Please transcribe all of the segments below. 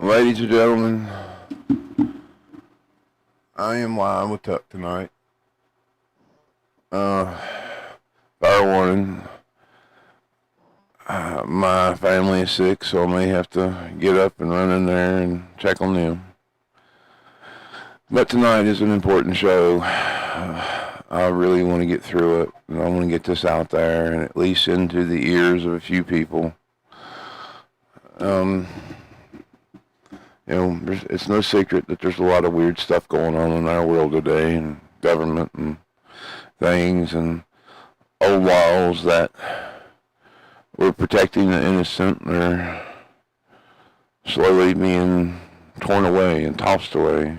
Ladies and gentlemen, I am live with Tuck tonight. Fire warning. My family is sick, so I may have to get up and run in there and check on them. But tonight is an important show. I really want to get through it, and I want to get this out there and at least into the ears of a few people. It's no secret that there's a lot of weird stuff going on in our world today, and government and things, and old laws that were protecting the innocent are slowly being torn away and tossed away.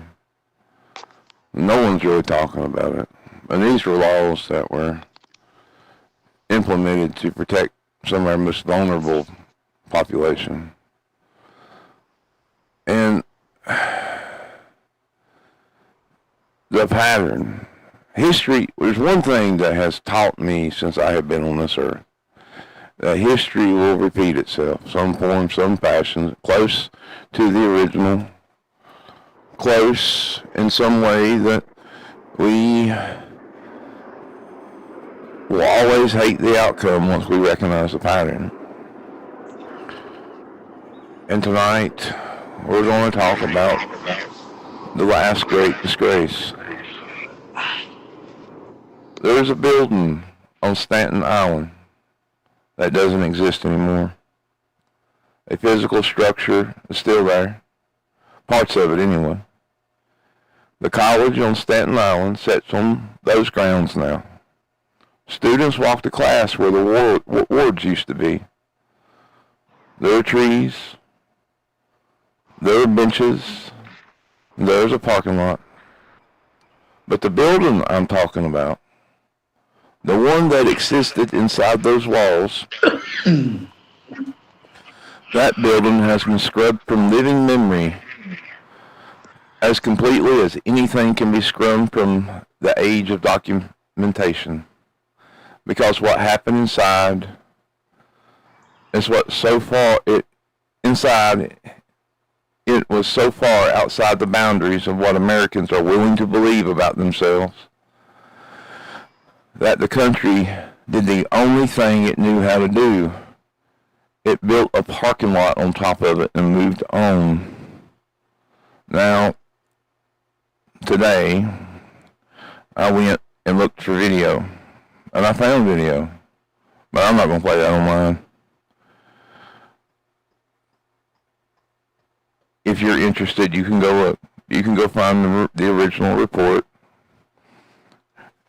No one's really talking about it. And these were laws that were implemented to protect some of our most vulnerable population. And the pattern, history, there's one thing that has taught me since I have been on this earth, that history will repeat itself, some form, some fashion, close to the original, close in some way that we will always hate the outcome once we recognize the pattern. And tonight, we're going to talk about the last great disgrace. There's a building on Staten Island that doesn't exist anymore. A physical structure is still there. Parts of it anyway. The college on Staten Island sits on those grounds now. Students walk to class where the wards used to be. There are trees. There are benches. There's a parking lot. But the building I'm talking about, the one that existed inside those walls, that building has been scrubbed from living memory as completely as anything can be scrubbed from the age of documentation. Because what happened inside is what so far it was so far outside the boundaries of what Americans are willing to believe about themselves that the country did the only thing it knew how to do. It built a parking lot on top of it and moved on. Now, today, I went and looked for video, and I found video, but I'm not going to play that online. If you're interested, you can go look. You can go find the original report,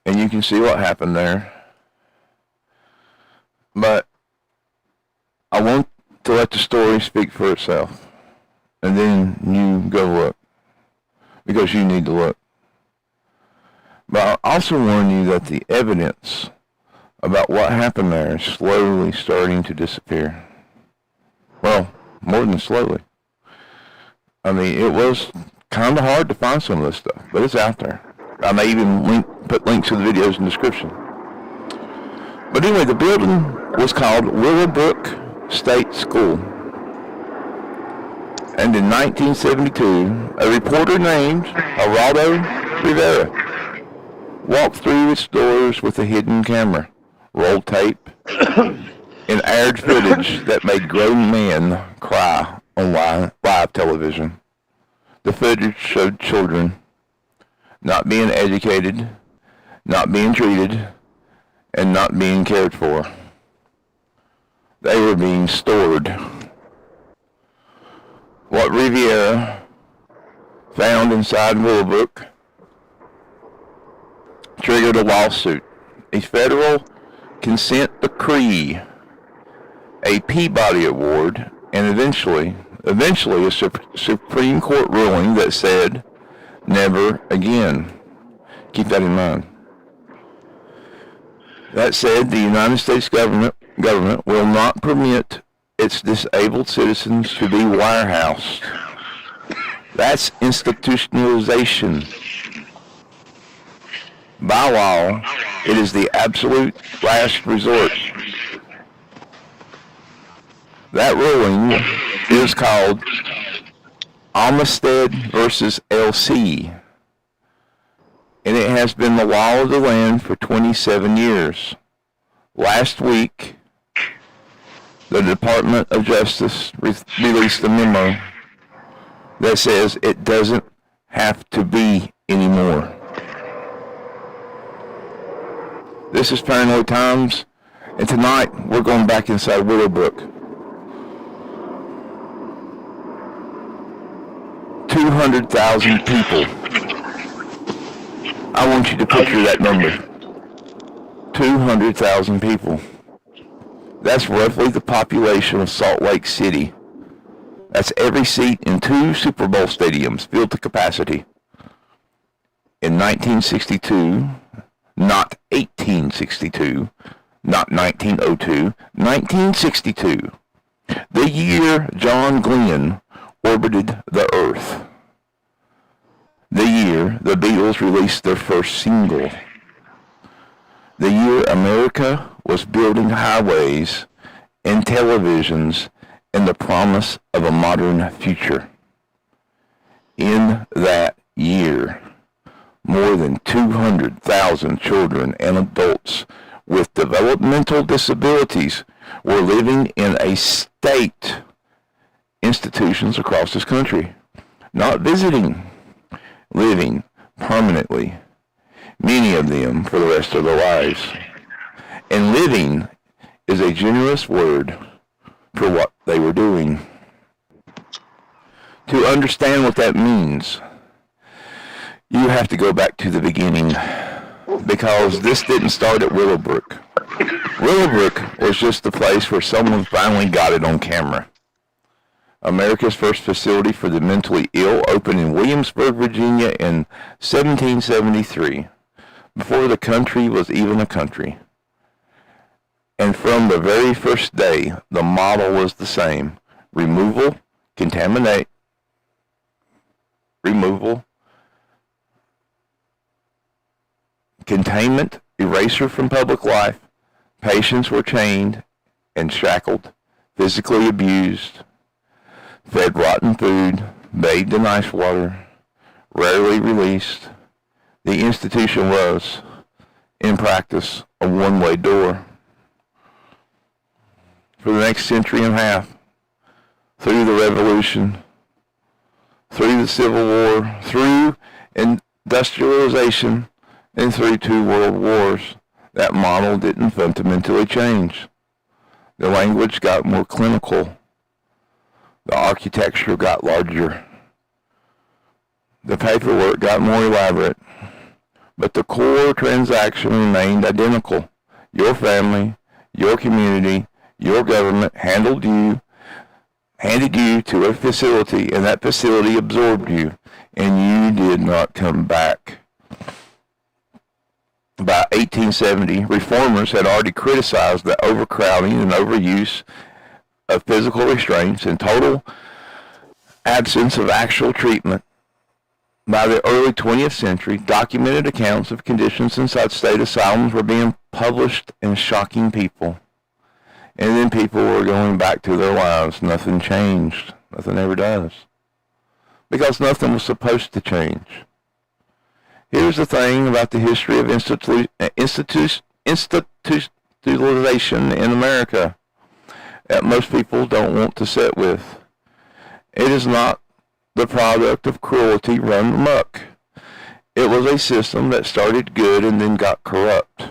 and you can see what happened there. But I want to let the story speak for itself, and then you go look, because you need to look. But I also warn you that the evidence about what happened there is slowly starting to disappear. Well, more than slowly. I mean, it was kind of hard to find some of this stuff, but it's out there. I may even put links to the videos in the description. But anyway, the building was called Willowbrook State School. And in 1972, a reporter named Geraldo Rivera walked through its doors with a hidden camera, rolled tape, and aired footage that made grown men cry on live television. The footage showed children not being educated, not being treated, and not being cared for. They were being stored. What Riviera found inside Willowbrook triggered a lawsuit, a federal consent decree, a Peabody Award, and eventually a Supreme Court ruling that said, never again. Keep that in mind. That said, the United States government will not permit its disabled citizens to be warehoused. That's institutionalization. By law, it is the absolute last resort. That ruling is called Olmsted versus LC, and it has been the law of the land for 27 years. Last week, the Department of Justice released a memo that says it doesn't have to be anymore. This is Paranoid Times, and tonight we're going back inside Willowbrook. 200,000 people. I want you to picture that number. 200,000 people. That's roughly the population of Salt Lake City. That's every seat in 2 Super Bowl stadiums filled to capacity. In 1962, not 1862, not 1902, 1962, the year John Glenn orbited the Earth. The year the Beatles released their first single. The year America was building highways and televisions and the promise of a modern future. In that year, more than 200,000 children and adults with developmental disabilities were living in a state institutions across this country, not visiting, living permanently, many of them for the rest of their lives. And living is a generous word for what they were doing. To understand what that means, you have to go back to the beginning, because this didn't start at Willowbrook. Willowbrook was just the place where someone finally got it on camera. America's first facility for the mentally ill opened in Williamsburg, Virginia in 1773, before the country was even a country. And from the very first day, the model was the same. Removal, contaminate, removal, containment, erasure from public life. Patients were chained and shackled, physically abused, fed rotten food, bathed in ice water, rarely released. The institution was, in practice, a one-way door. For the next century and a half, through the Revolution, through the Civil War, through industrialization, and through 2 world wars, that model didn't fundamentally change. The language got more clinical. The architecture got larger. The paperwork got more elaborate. But the core transaction remained identical. Your family, your community, your government handed you to a facility, and that facility absorbed you, and you did not come back. By 1870, reformers had already criticized the overcrowding and overuse of physical restraints and total absence of actual treatment. By the early 20th century, documented accounts of conditions inside state asylums were being published and shocking people. And then people were going back to their lives. Nothing changed. Nothing ever does. Because nothing was supposed to change. Here's the thing about the history of institutionalization in America that most people don't want to sit with. It is not the product of cruelty run amok. It was a system that started good and then got corrupt.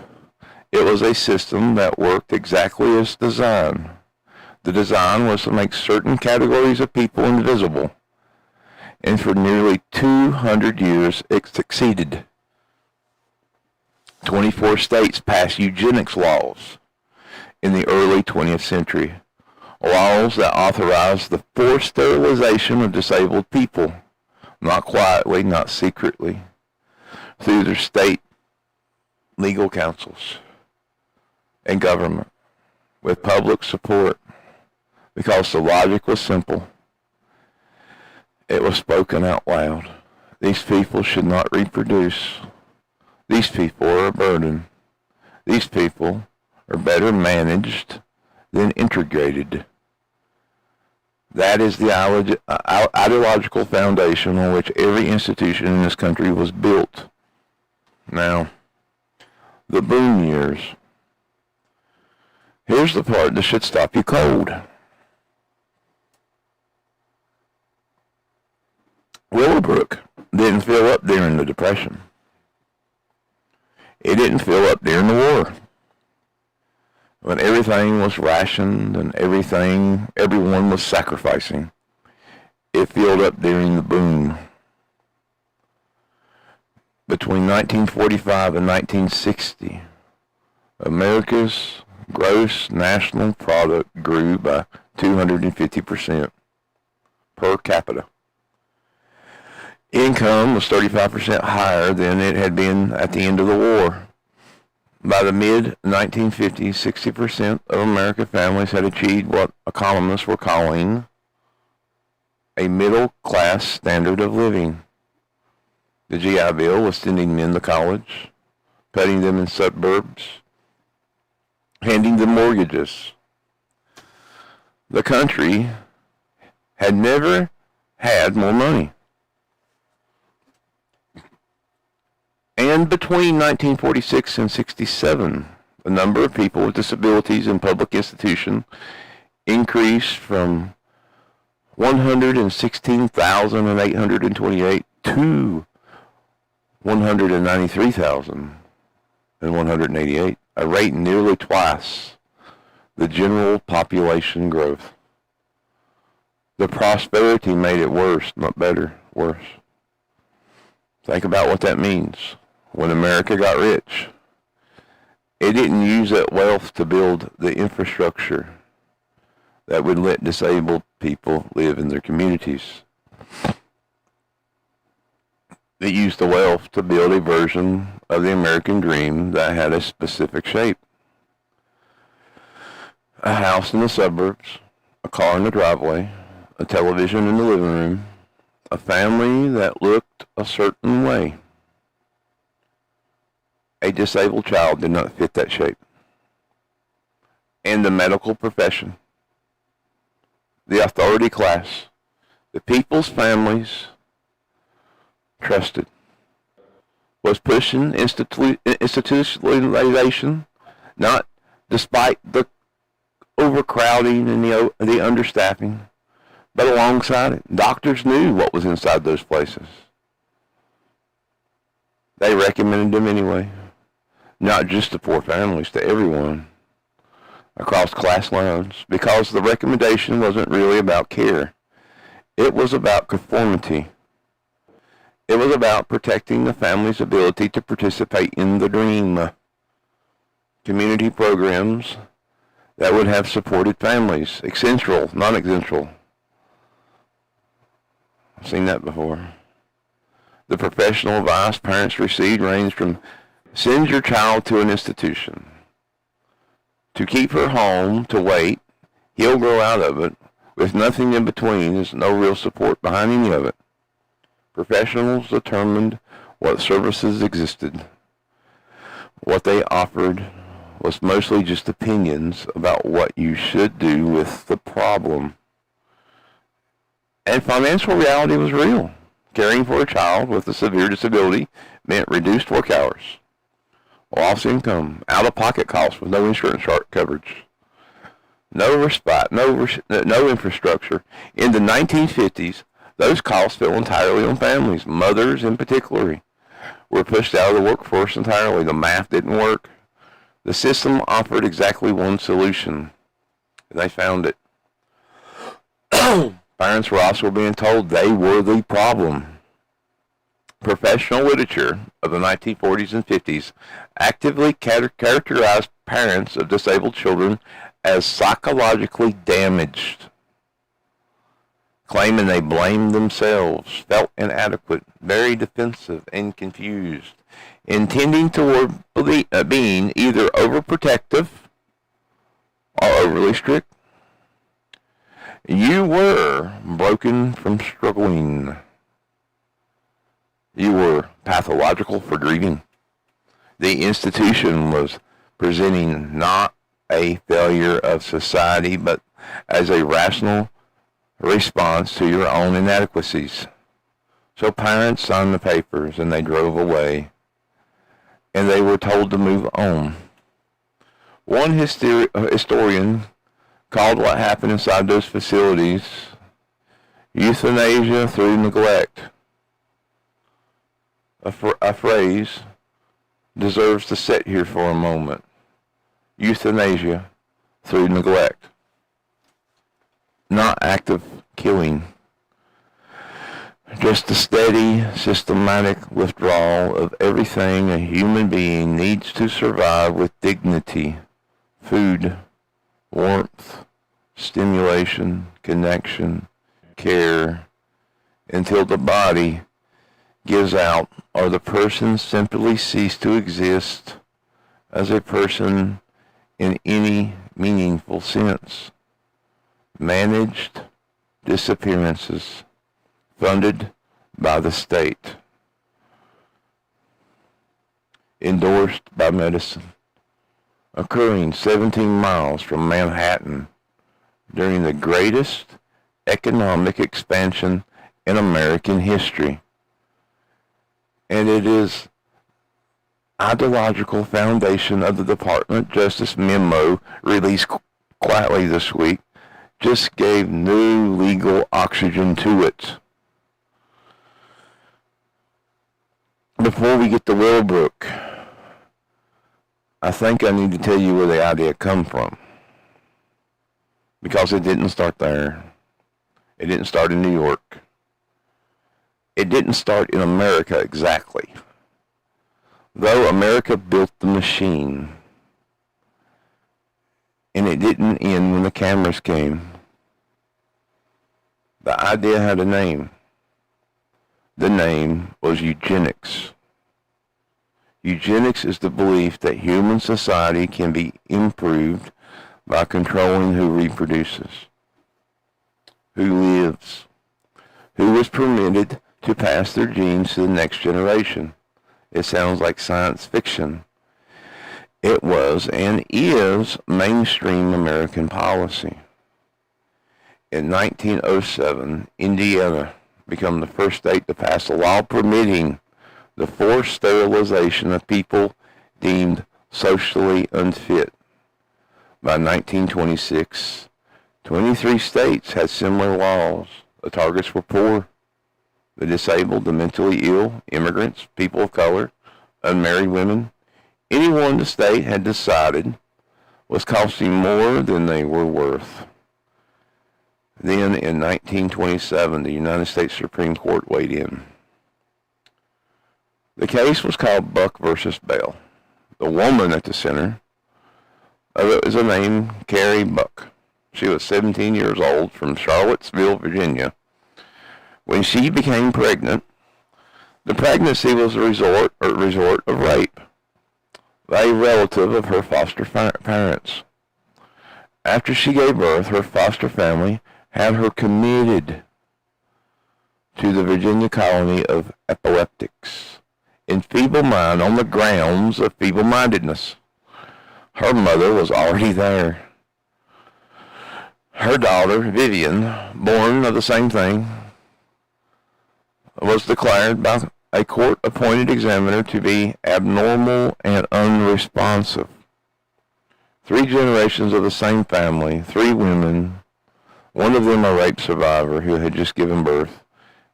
It was a system that worked exactly as designed. The design was to make certain categories of people invisible. And for nearly 200 years, it succeeded. 24 states passed eugenics laws in the early 20th century. Laws that authorized the forced sterilization of disabled people, not quietly, not secretly, through their state legal councils and government, with public support, because the logic was simple. It was spoken out loud. These people should not reproduce. These people are a burden. These people are better managed than integrated. That is the ideological foundation on which every institution in this country was built. Now, the boom years. Here's the part that should stop you cold. Willowbrook didn't fill up during the Depression. It didn't fill up during the war, when everything was rationed and everyone was sacrificing. It filled up during the boom. Between 1945 and 1960, America's gross national product grew by 250% per capita. Income was 35% higher than it had been at the end of the war. By the mid-1950s, 60% of American families had achieved what economists were calling a middle-class standard of living. The GI Bill was sending men to college, putting them in suburbs, handing them mortgages. The country had never had more money. And between 1946 and 67, the number of people with disabilities in public institutions increased from 116,828 to 193,188, a rate nearly twice the general population growth. The prosperity made it worse, not better, worse. Think about what that means. When America got rich, it didn't use that wealth to build the infrastructure that would let disabled people live in their communities. It used the wealth to build a version of the American dream that had a specific shape. A house in the suburbs, a car in the driveway, a television in the living room, a family that looked a certain way. A disabled child did not fit that shape. And the medical profession, the authority class, the people's families trusted, was pushing institutionalization, not despite the overcrowding and the understaffing, but alongside it. Doctors knew what was inside those places. They recommended them anyway. Not just to poor families, to everyone across class lines, because the recommendation wasn't really about care. It was about conformity. It was about protecting the family's ability to participate in the dream. Community programs that would have supported families, essential, non-essential. I've seen that before. The professional advice parents received ranged from send your child to an institution, to keep her home, to wait, he'll grow out of it, with nothing in between. There's no real support behind any of it. Professionals determined what services existed. What they offered was mostly just opinions about what you should do with the problem. And financial reality was real. Caring for a child with a severe disability meant reduced work hours, lost income, out-of-pocket costs with no insurance coverage, no respite, no infrastructure. In the 1950s, those costs fell entirely on families. Mothers, in particular, were pushed out of the workforce entirely. The math didn't work. The system offered exactly one solution, and they found it. Parents were also being told they were the problem. Professional literature of the 1940s and 50s actively characterized parents of disabled children as psychologically damaged, claiming they blamed themselves, felt inadequate, very defensive, and confused, intending toward being either overprotective or overly strict. You were broken from struggling. You were pathological for grieving. The institution was presenting not a failure of society, but as a rational a response to your own inadequacies. So parents signed the papers and they drove away, and they were told to move on. One historian called what happened inside those facilities euthanasia through neglect. A phrase deserves to sit here for a moment. Euthanasia through neglect. Not active killing. Just a steady, systematic withdrawal of everything a human being needs to survive with dignity. Food, warmth, stimulation, connection, care, until the body gives out or the person simply ceases to exist as a person in any meaningful sense. Managed disappearances funded by the state, endorsed by medicine, occurring 17 miles from Manhattan during the greatest economic expansion in American history. And it is ideological foundation of the Department of Justice memo released quietly this week just gave new legal oxygen to it. Before we get to Willowbrook, I think I need to tell you where the idea come from. Because it didn't start there. It didn't start in New York. It didn't start in America exactly. Though America built the machine. And it didn't end when the cameras came. The idea had a name. The name was eugenics. Eugenics is the belief that human society can be improved by controlling who reproduces, who lives, who is permitted to pass their genes to the next generation. It sounds like science fiction. It was and is mainstream American policy. In 1907, Indiana became the first state to pass a law permitting the forced sterilization of people deemed socially unfit. By 1926, 23 states had similar laws. The targets were poor, the disabled, the mentally ill, immigrants, people of color, unmarried women. Anyone the state had decided was costing more than they were worth. Then, in 1927, the United States Supreme Court weighed in. The case was called Buck versus Bell. The woman at the center of it was named Carrie Buck. She was 17 years old from Charlottesville, Virginia. When she became pregnant, the pregnancy was a result of rape by a relative of her foster parents. After she gave birth, her foster family had her committed to the Virginia colony of epileptics in feeble mind on the grounds of feeble-mindedness. Her mother was already there. Her daughter, Vivian, born of the same thing, was declared by a court-appointed examiner to be abnormal and unresponsive. 3 generations of the same family, 3 women, one of them a rape survivor who had just given birth.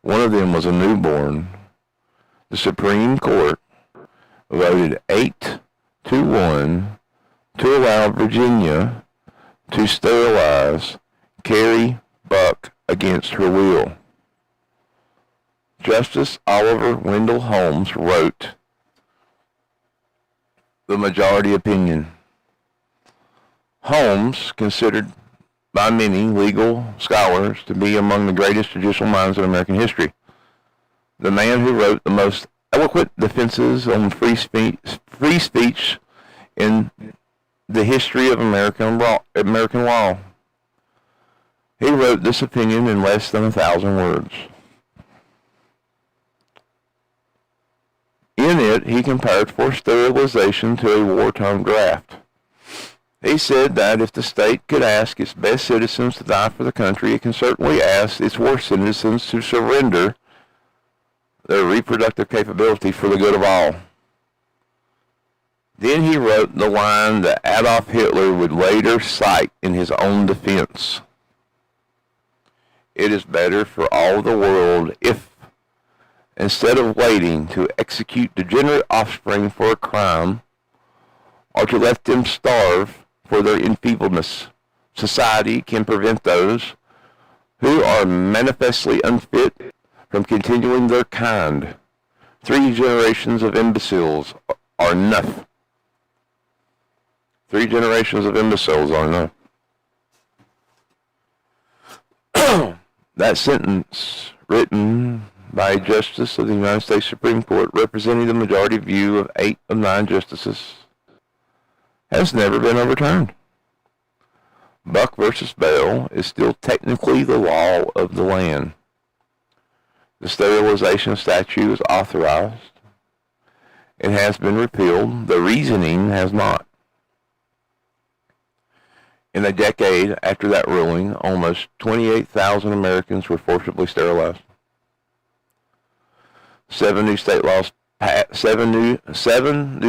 One of them was a newborn. The Supreme Court voted 8-1 to allow Virginia to sterilize Carrie Buck against her will. Justice Oliver Wendell Holmes wrote the majority opinion. Holmes, considered by many legal scholars to be among the greatest judicial minds in American history, the man who wrote the most eloquent defenses on free speech in the history of American law. He wrote this opinion in less than 1,000 words. In it, he compared forced sterilization to a wartime draft. He said that if the state could ask its best citizens to die for the country, it can certainly ask its worst citizens to surrender their reproductive capability for the good of all. Then he wrote the line that Adolf Hitler would later cite in his own defense. It is better for all the world if, instead of waiting to execute degenerate offspring for a crime, or to let them starve for their enfeebledness, society can prevent those who are manifestly unfit from continuing their kind. 3 generations of imbeciles are enough. 3 generations of imbeciles are enough. That sentence, written by a justice of the United States Supreme Court representing the majority view of 8 of 9 justices, has never been overturned. Buck versus Bell is still technically the law of the land. The sterilization statute is authorized. It has been repealed. The reasoning has not. In a decade after that ruling, almost 28,000 Americans were forcibly sterilized. 7 new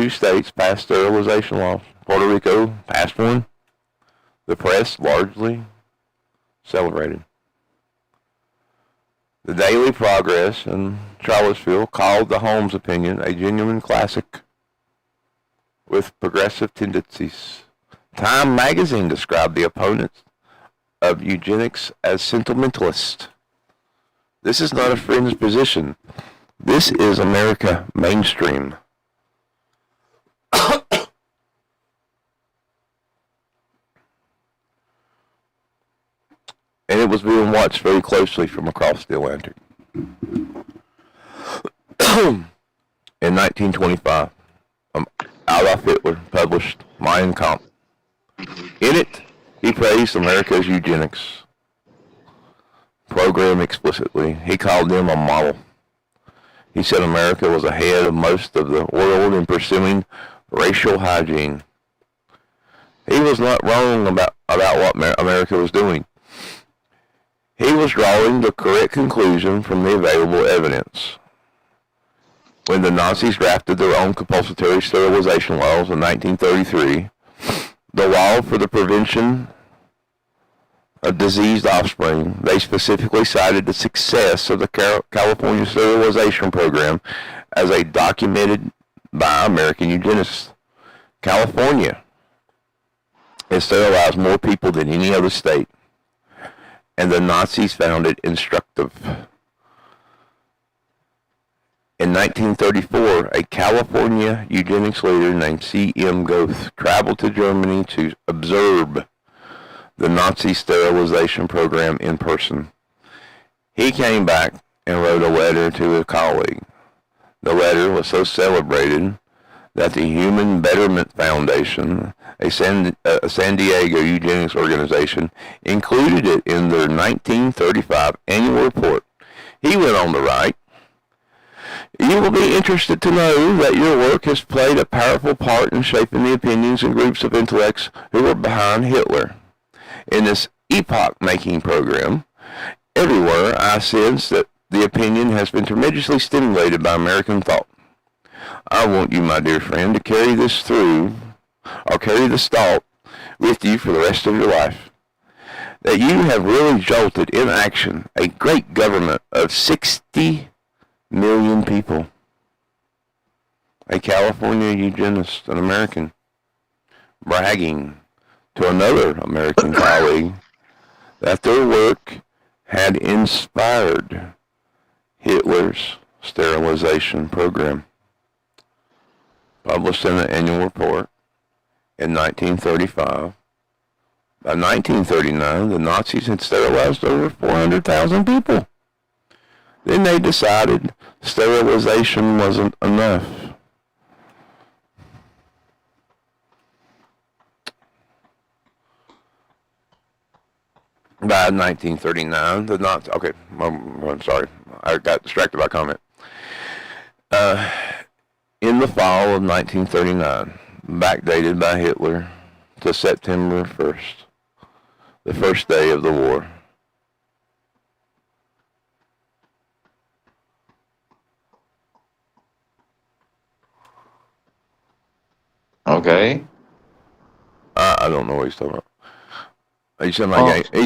states passed sterilization laws. Puerto Rico passed one. The press largely celebrated. The Daily Progress in Charlottesville called the Holmes opinion a genuine classic with progressive tendencies. Time magazine described the opponents of eugenics as sentimentalist. This is not a fringe position. This is America mainstream. And it was being watched very closely from across the Atlantic. In 1925, Adolf Hitler published Mein Kampf. In it, he praised America's eugenics program explicitly. He called them a model. He said America was ahead of most of the world in pursuing racial hygiene. He was not wrong about what America was doing. He was drawing the correct conclusion from the available evidence. When the Nazis drafted their own compulsory sterilization laws in 1933, the law for the prevention of diseased offspring, they specifically cited the success of the California sterilization program as a documented by American eugenicists. California has sterilized more people than any other state, and the Nazis found it instructive. In 1934, a California eugenics leader named C.M. Goethe traveled to Germany to observe the Nazi sterilization program in person. He came back and wrote a letter to a colleague. The letter was so celebrated that the Human Betterment Foundation, a San Diego eugenics organization, included it in their 1935 annual report. He went on to write, "You will be interested to know that your work has played a powerful part in shaping the opinions and groups of intellects who were behind Hitler. In this epoch-making program, everywhere I sense that the opinion has been tremendously stimulated by American thought. I want you, my dear friend, to carry this through, or carry this thought with you for the rest of your life. That you have really jolted in action a great government of 60 million people." A California eugenist, an American, bragging to another American colleague that their work had inspired Hitler's sterilization program. Published in the annual report in 1935. By 1939, the Nazis had sterilized over 400,000 people. Then they decided sterilization wasn't enough. By 1939, the Nazis... Okay, I'm sorry. I got distracted by comment. In the fall of 1939, backdated by Hitler to September 1st, the first day of the war. Okay. I don't know what he's talking about. He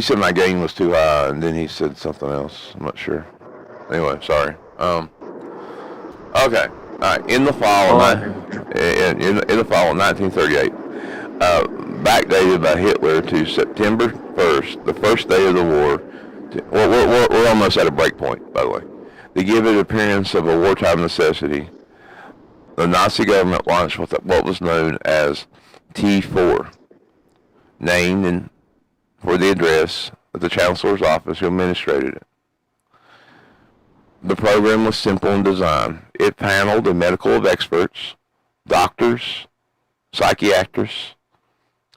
said my gain was too high, and then he said something else. I'm not sure. Anyway, sorry. Okay. All right. In the fall, in the fall of 1938, backdated by Hitler to September 1st, the first day of the war. We're almost at a break point, by the way. To give it appearance of a wartime necessity, the Nazi government launched what was known as T4, named for the address of the Chancellor's office who administrated it. The program was simple in design. It paneled a medical of experts, doctors, psychiatrists,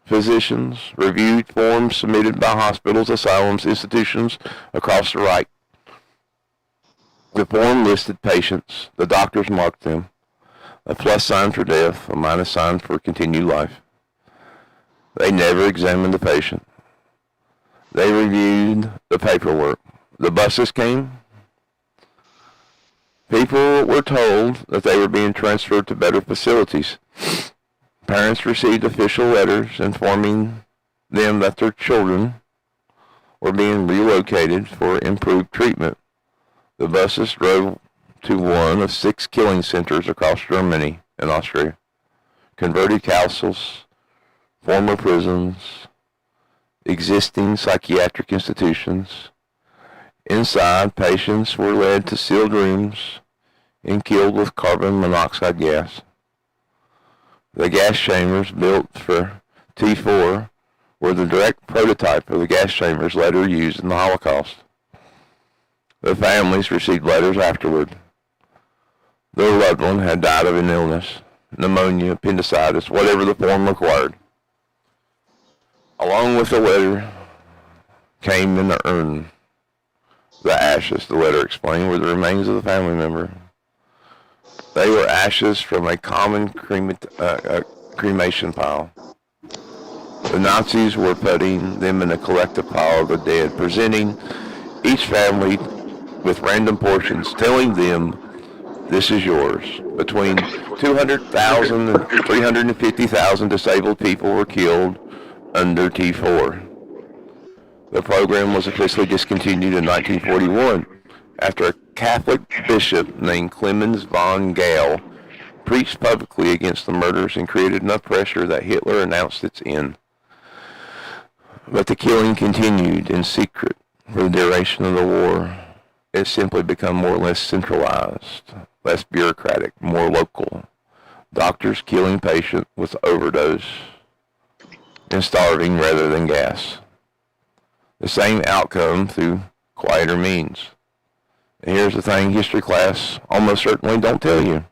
physicians, reviewed forms submitted by hospitals, asylums, institutions across the Reich. The form listed patients. The doctors marked them. A plus sign for death, a minus sign for continued life. They never examined the patient. They reviewed the paperwork. The buses came. People were told that they were being transferred to better facilities. Parents received official letters informing them that their children were being relocated for improved treatment. The buses drove to one of 6 killing centers across Germany and Austria. Converted castles, former prisons, existing psychiatric institutions. Inside, patients were led to sealed rooms and killed with carbon monoxide gas. The gas chambers built for T4 were the direct prototype of the gas chambers later used in the Holocaust. The families received letters afterward. Their loved one had died of an illness, pneumonia, appendicitis, whatever the form required. Along with the letter came in the urn. The ashes, the letter explained, were the remains of the family member. They were ashes from a common cremation pile. The Nazis were putting them in a collective pile of the dead, presenting each family with random portions, telling them, this is yours. Between 200,000 and 350,000 disabled people were killed under T4. The program was officially discontinued in 1941 after a Catholic bishop named Clemens von Gale preached publicly against the murders and created enough pressure that Hitler announced its end. But the killing continued in secret for the duration of the war. It simply became more or less centralized, less bureaucratic, more local. Doctors killing patients with overdose and starving rather than gas. The same outcome through quieter means. And here's the thing history class almost certainly don't tell you.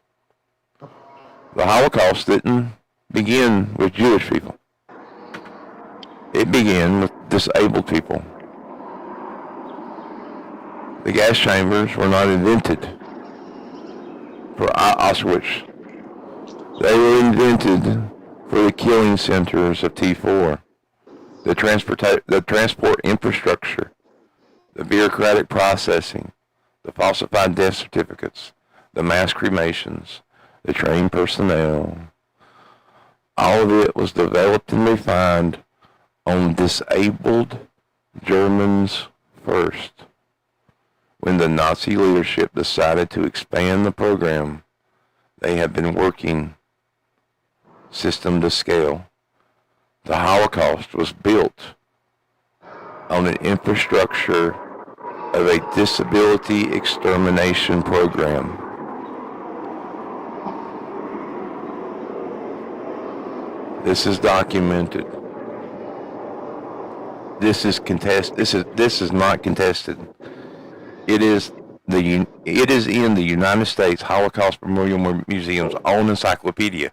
The Holocaust didn't begin with Jewish people. It began with disabled people. The gas chambers were not invented for Auschwitz. They were invented for the killing centers of T4. The transport infrastructure, the bureaucratic processing, the falsified death certificates, the mass cremations, the trained personnel. All of it was developed and refined on disabled Germans first. When the Nazi leadership decided to expand the program, they had been working system to scale. The Holocaust was built on an infrastructure of a disability extermination program. This is documented. This is not contested. It is in the United States Holocaust Memorial Museum's own encyclopedia,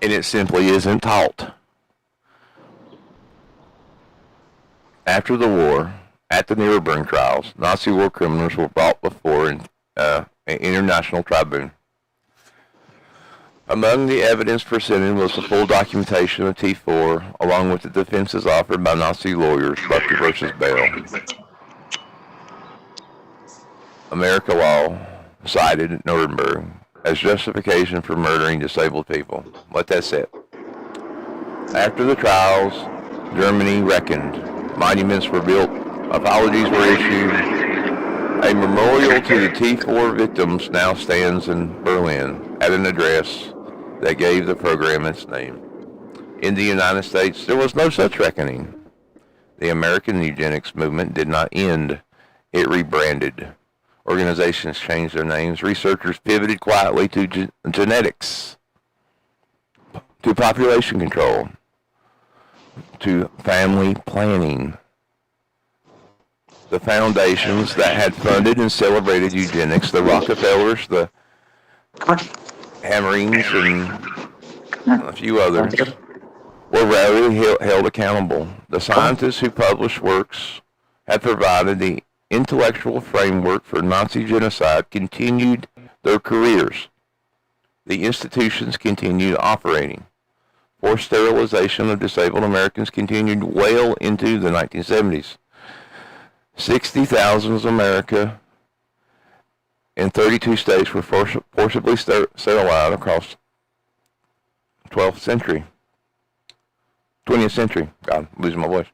and it simply isn't taught. After the war, at the Nuremberg trials, Nazi war criminals were brought before an international tribunal. Among the evidence presented was the full documentation of T4, along with the defenses offered by Nazi lawyers, Buckley versus Bell. America law cited Nuremberg as justification for murdering disabled people. Let that sit. After the trials, Germany reckoned. Monuments were built. Apologies were issued. A memorial to the T4 victims now stands in Berlin at an address that gave the program its name. In the United States, there was no such reckoning. The American eugenics movement did not end. It rebranded. Organizations changed their names. Researchers pivoted quietly to genetics, to population control, to family planning. The foundations that had funded and celebrated eugenics, the Rockefellers, the Hammerings, and a few others, were rarely held accountable. The scientists who published works had provided the intellectual framework for Nazi genocide continued their careers. The institutions continued operating. Forced sterilization of disabled Americans continued well into the 1970s. 60,000 of America in 32 states were forcibly sterilized across the 20th century. God, I'm losing my voice.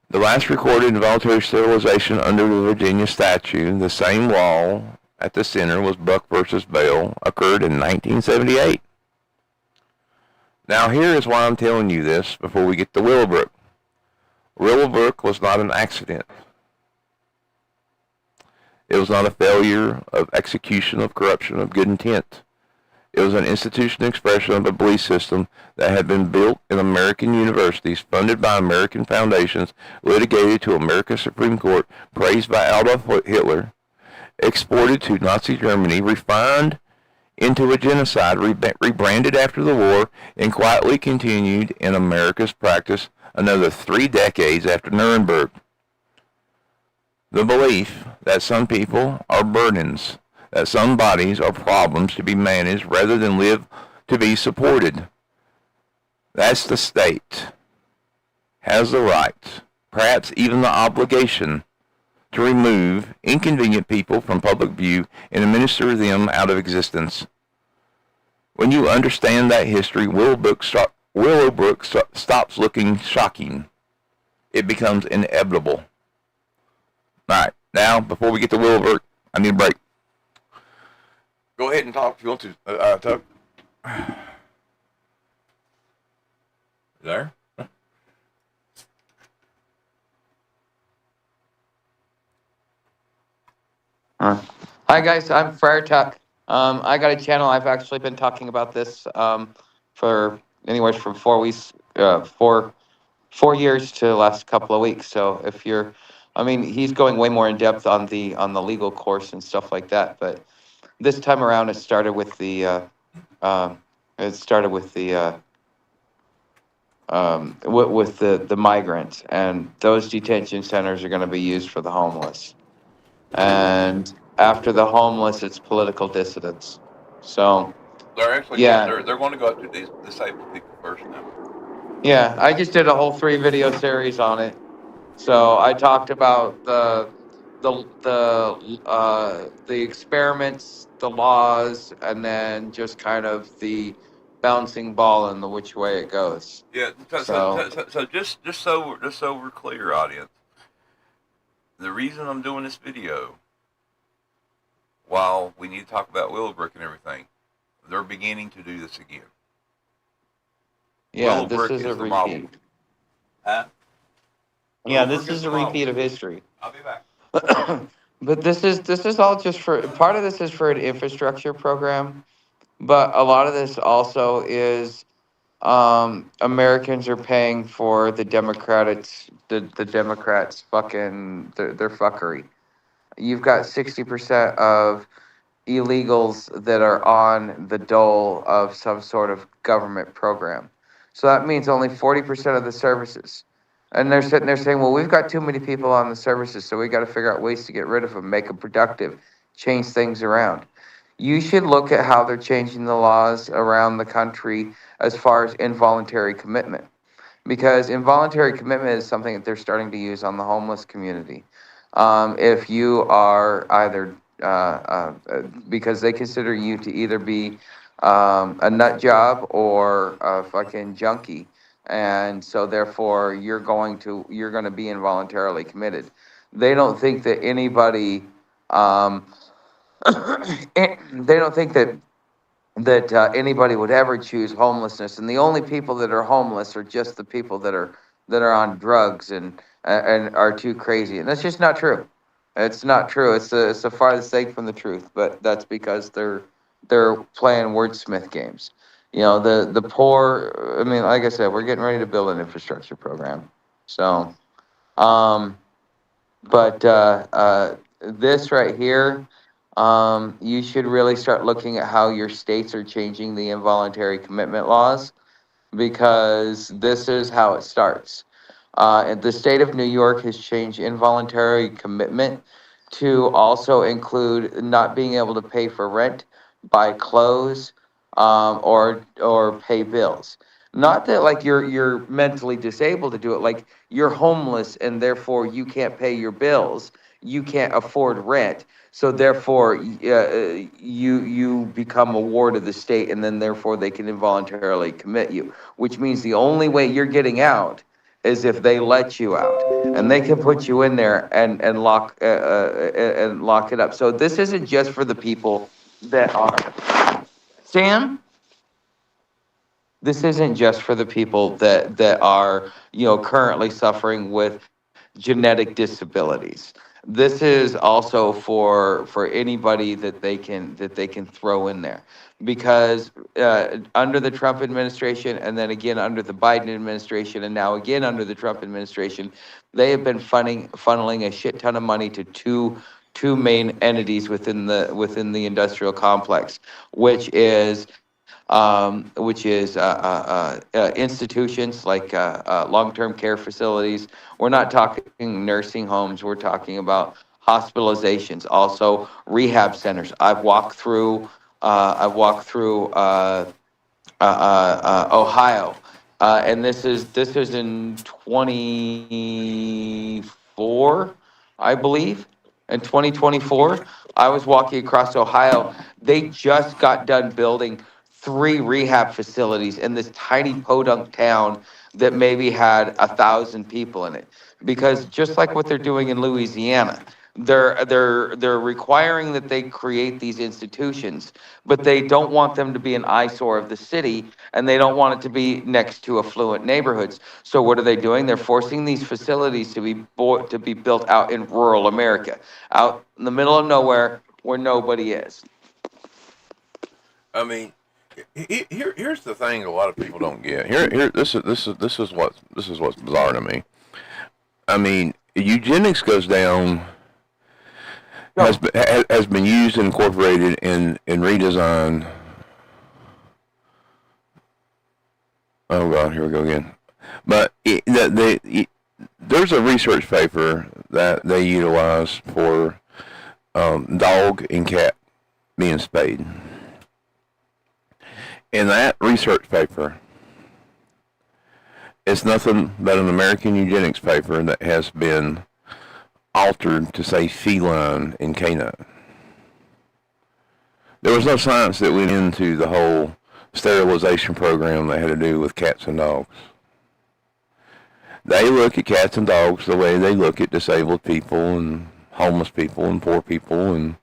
The last recorded involuntary sterilization under the Virginia statute, the same law at the center was Buck versus Bell, occurred in 1978. Now here is why I'm telling you this before we get to Willowbrook. Willowbrook was not an accident. It was not a failure of execution of corruption of good intent. It was an institutional expression of a belief system that had been built in American universities, funded by American foundations, litigated to America's Supreme Court, praised by Adolf Hitler, exported to Nazi Germany, refined into a genocide, rebranded after the war, and quietly continued in America's practice another 3 decades after Nuremberg. The belief that some people are burdens, that some bodies are problems to be managed rather than live to be supported. That's the state has the right, perhaps even the obligation, to remove inconvenient people from public view and administer them out of existence. When you understand that history, Willowbrook stops looking shocking. It becomes inevitable. All right, now, before we get to Willowbrook, I need a break. Go ahead and talk if you want to, Tuck. There? Hi guys, I'm Friar Tuck. I got a channel. I've actually been talking about this for anywhere from 4 weeks, 4 years to the last couple of weeks. So if you're, I mean, he's going way more in depth on the legal course and stuff like that. But this time around, it started with the with the migrants, and those detention centers are going to be used for the homeless. And after the homeless, it's political dissidents. So They're actually, yeah, they're going to go after these disabled people first now. yeah. I just did a whole 3-video series on it. So I talked about the experiments, the laws, and then just kind of the bouncing ball and the which way it goes. Yeah. So just so we're clear, audience. The reason I'm doing this video, while we need to talk about Willowbrook and everything, they're beginning to do this again. Yeah, Willowbrook this is a the model. repeat. Huh? Yeah, Willowbrook this is the a model. repeat of history. I'll be back. But this is all just for part of this is for an infrastructure program, but a lot of this also is Americans are paying for the Democrats fucking their fuckery. You've got 60% of illegals that are on the dole of some sort of government program. So that means only 40% of the services. And they're sitting there saying, well, we've got too many people on the services, so we got to figure out ways to get rid of them, make them productive, change things around. you should look at how they're changing the laws around the country as far as involuntary commitment, because involuntary commitment is something that they're starting to use on the homeless community. If you are either because they consider you to either be a nut job or a fucking junkie, and so therefore you're going to be involuntarily committed. They don't think that anybody they don't think that anybody would ever choose homelessness, and the only people that are homeless are just the people that are on drugs and are too crazy, and that's just not true. It's not true. It's the farthest thing from the truth. But that's because they're playing wordsmith games. The poor. I mean, like I said, we're getting ready to build an infrastructure program. So, um, but this right here, you should really start looking at how your states are changing the involuntary commitment laws, because this is how it starts. And the state of New York has changed involuntary commitment to also include not being able to pay for rent, buy clothes, or pay bills. Not that like you're mentally disabled to do it, like you're homeless and therefore you can't pay your bills, you can't afford rent, so therefore you become a ward of the state, and then therefore they can involuntarily commit you, which means the only way you're getting out is if they let you out, and they can put you in there and lock it up. So this isn't just for the people that are Sam. This isn't just for the people that are currently suffering with genetic disabilities. This is also for anybody that they can throw in there, because under the Trump administration, and then again under the Biden administration, and now again under the Trump administration, they have been funneling a shit ton of money to two main entities within the industrial complex, which is institutions like long-term care facilities. We're not talking nursing homes. We're talking about hospitalizations, also rehab centers. I've walked through. Ohio, and this is in 24, I believe. In 2024, I was walking across Ohio. They just got done building 3 rehab facilities in this tiny podunk town that maybe had 1,000 people in it. Because just like what they're doing in Louisiana, they're requiring that they create these institutions, but they don't want them to be an eyesore of the city, and they don't want it to be next to affluent neighborhoods. So what are they doing? They're forcing these facilities to be built out in rural America, out in the middle of nowhere where nobody is. I mean, here's the thing: a lot of people don't get. This is what's bizarre to me. I mean, eugenics goes down. Has been used and incorporated in redesigned. Oh God, here we go again. But there's a research paper that they utilize for dog and cat being spayed. In that research paper, it's nothing but an American eugenics paper that has been altered to say feline and canine. There was no science that went into the whole sterilization program that had to do with cats and dogs. They look at cats and dogs the way they look at disabled people and homeless people and poor people and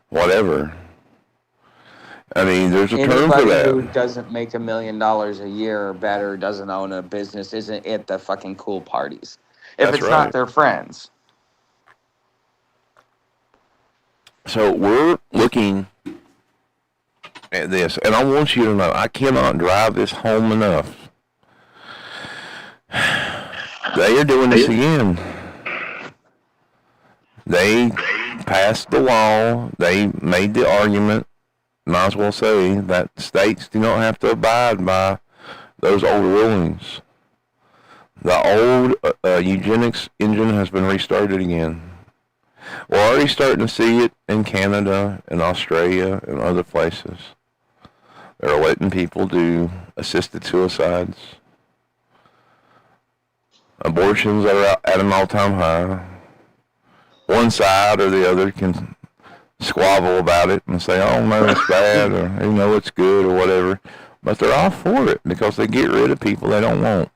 whatever. I mean, there's a term for that. Anybody who doesn't make $1 million a year or better, doesn't own a business, isn't at the fucking cool parties. If That's it's right. not their friends. So we're looking at this, and I want you to know, I cannot drive this home enough. They are doing this again. They passed the law. They made the argument, might as well say, that states do not have to abide by those old rulings. The old eugenics engine has been restarted again. We're already starting to see it in Canada and Australia and other places. They're letting people do assisted suicides. Abortions are at an all-time high. One side or the other can squabble about it and say, oh, no, it's bad, or, it's good, or whatever. But they're all for it because they get rid of people they don't want.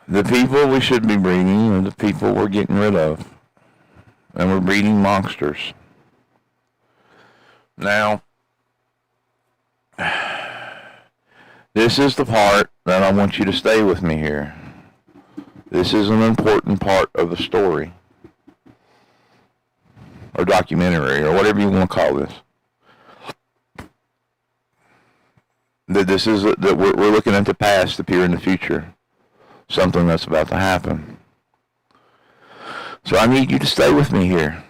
The people we should be breeding are the people we're getting rid of. And we're breeding monsters. Now, this is the part that I want you to stay with me here. This is an important part of the story. Or documentary, or whatever you want to call this. That we're looking at the past appear in the future. Something that's about to happen. So I need you to stay with me here.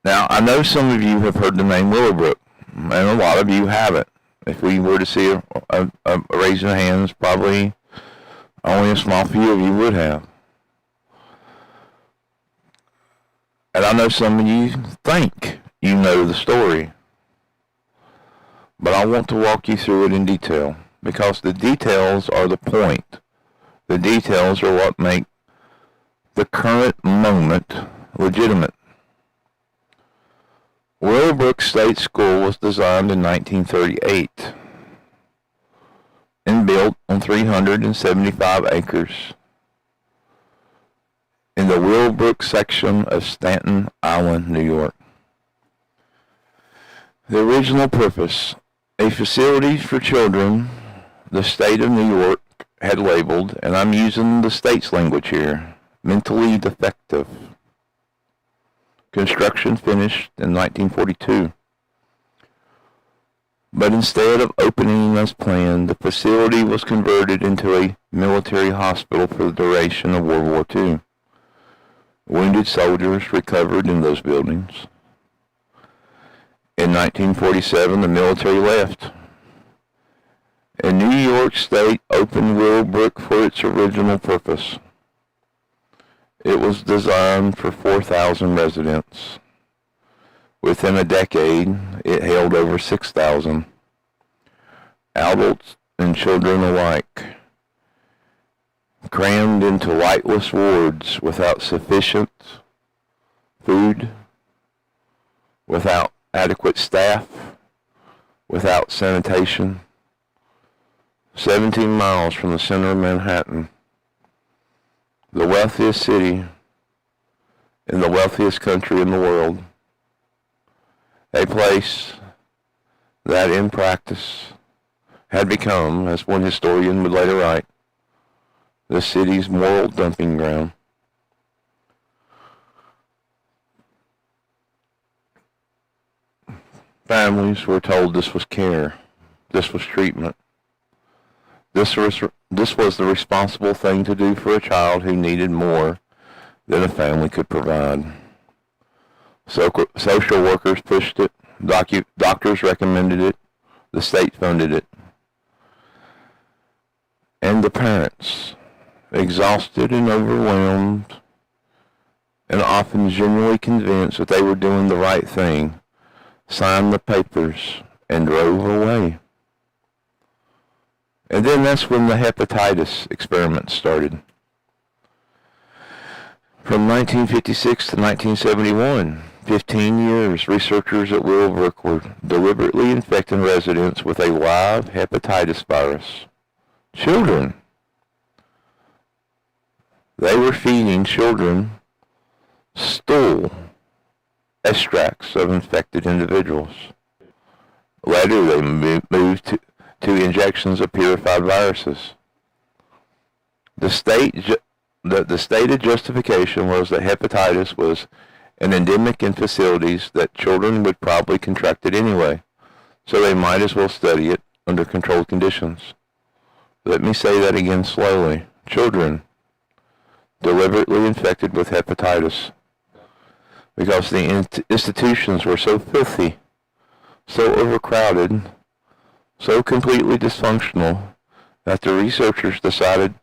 Now, I know some of you have heard the name Willowbrook, and a lot of you haven't. If we were to see a raising of hands, probably only a small few of you would have. And I know some of you think you know the story. But I want to walk you through it in detail, because the details are the point. The details are what make the current moment legitimate. Willowbrook State School was designed in 1938 and built on 375 acres in the Willowbrook section of Staten Island, New York. The original purpose, a facility for children the state of New York had labeled, and I'm using the state's language here, mentally defective. Construction finished in 1942. But instead of opening as planned, the facility was converted into a military hospital for the duration of World War II. Wounded soldiers recovered in those buildings. In 1947, the military left, and New York State opened Willowbrook for its original purpose. It was designed for 4,000 residents. Within a decade, it held over 6,000, adults and children alike, crammed into lightless wards without sufficient food, without adequate staff, without sanitation, 17 miles from the center of Manhattan, the wealthiest city in the wealthiest country in the world, a place that in practice had become, as one historian would later write, the city's moral dumping ground. Families were told this was care, this was treatment. This was the responsible thing to do for a child who needed more than a family could provide. Social workers pushed it, doctors recommended it, the state funded it. And the parents, exhausted and overwhelmed, and often genuinely convinced that they were doing the right thing, signed the papers and drove away. And then that's when the hepatitis experiment started. From 1956 to 1971, 15 years, researchers at Willowbrook were deliberately infecting residents with a live hepatitis virus. Children. They were feeding children stool extracts of infected individuals. Later, they moved to injections of purified viruses. The stated justification was that hepatitis was an endemic in facilities that children would probably contract it anyway, so they might as well study it under controlled conditions. Let me say that again slowly. Children deliberately infected with hepatitis because the institutions were so filthy, so overcrowded, so completely dysfunctional that the researchers decided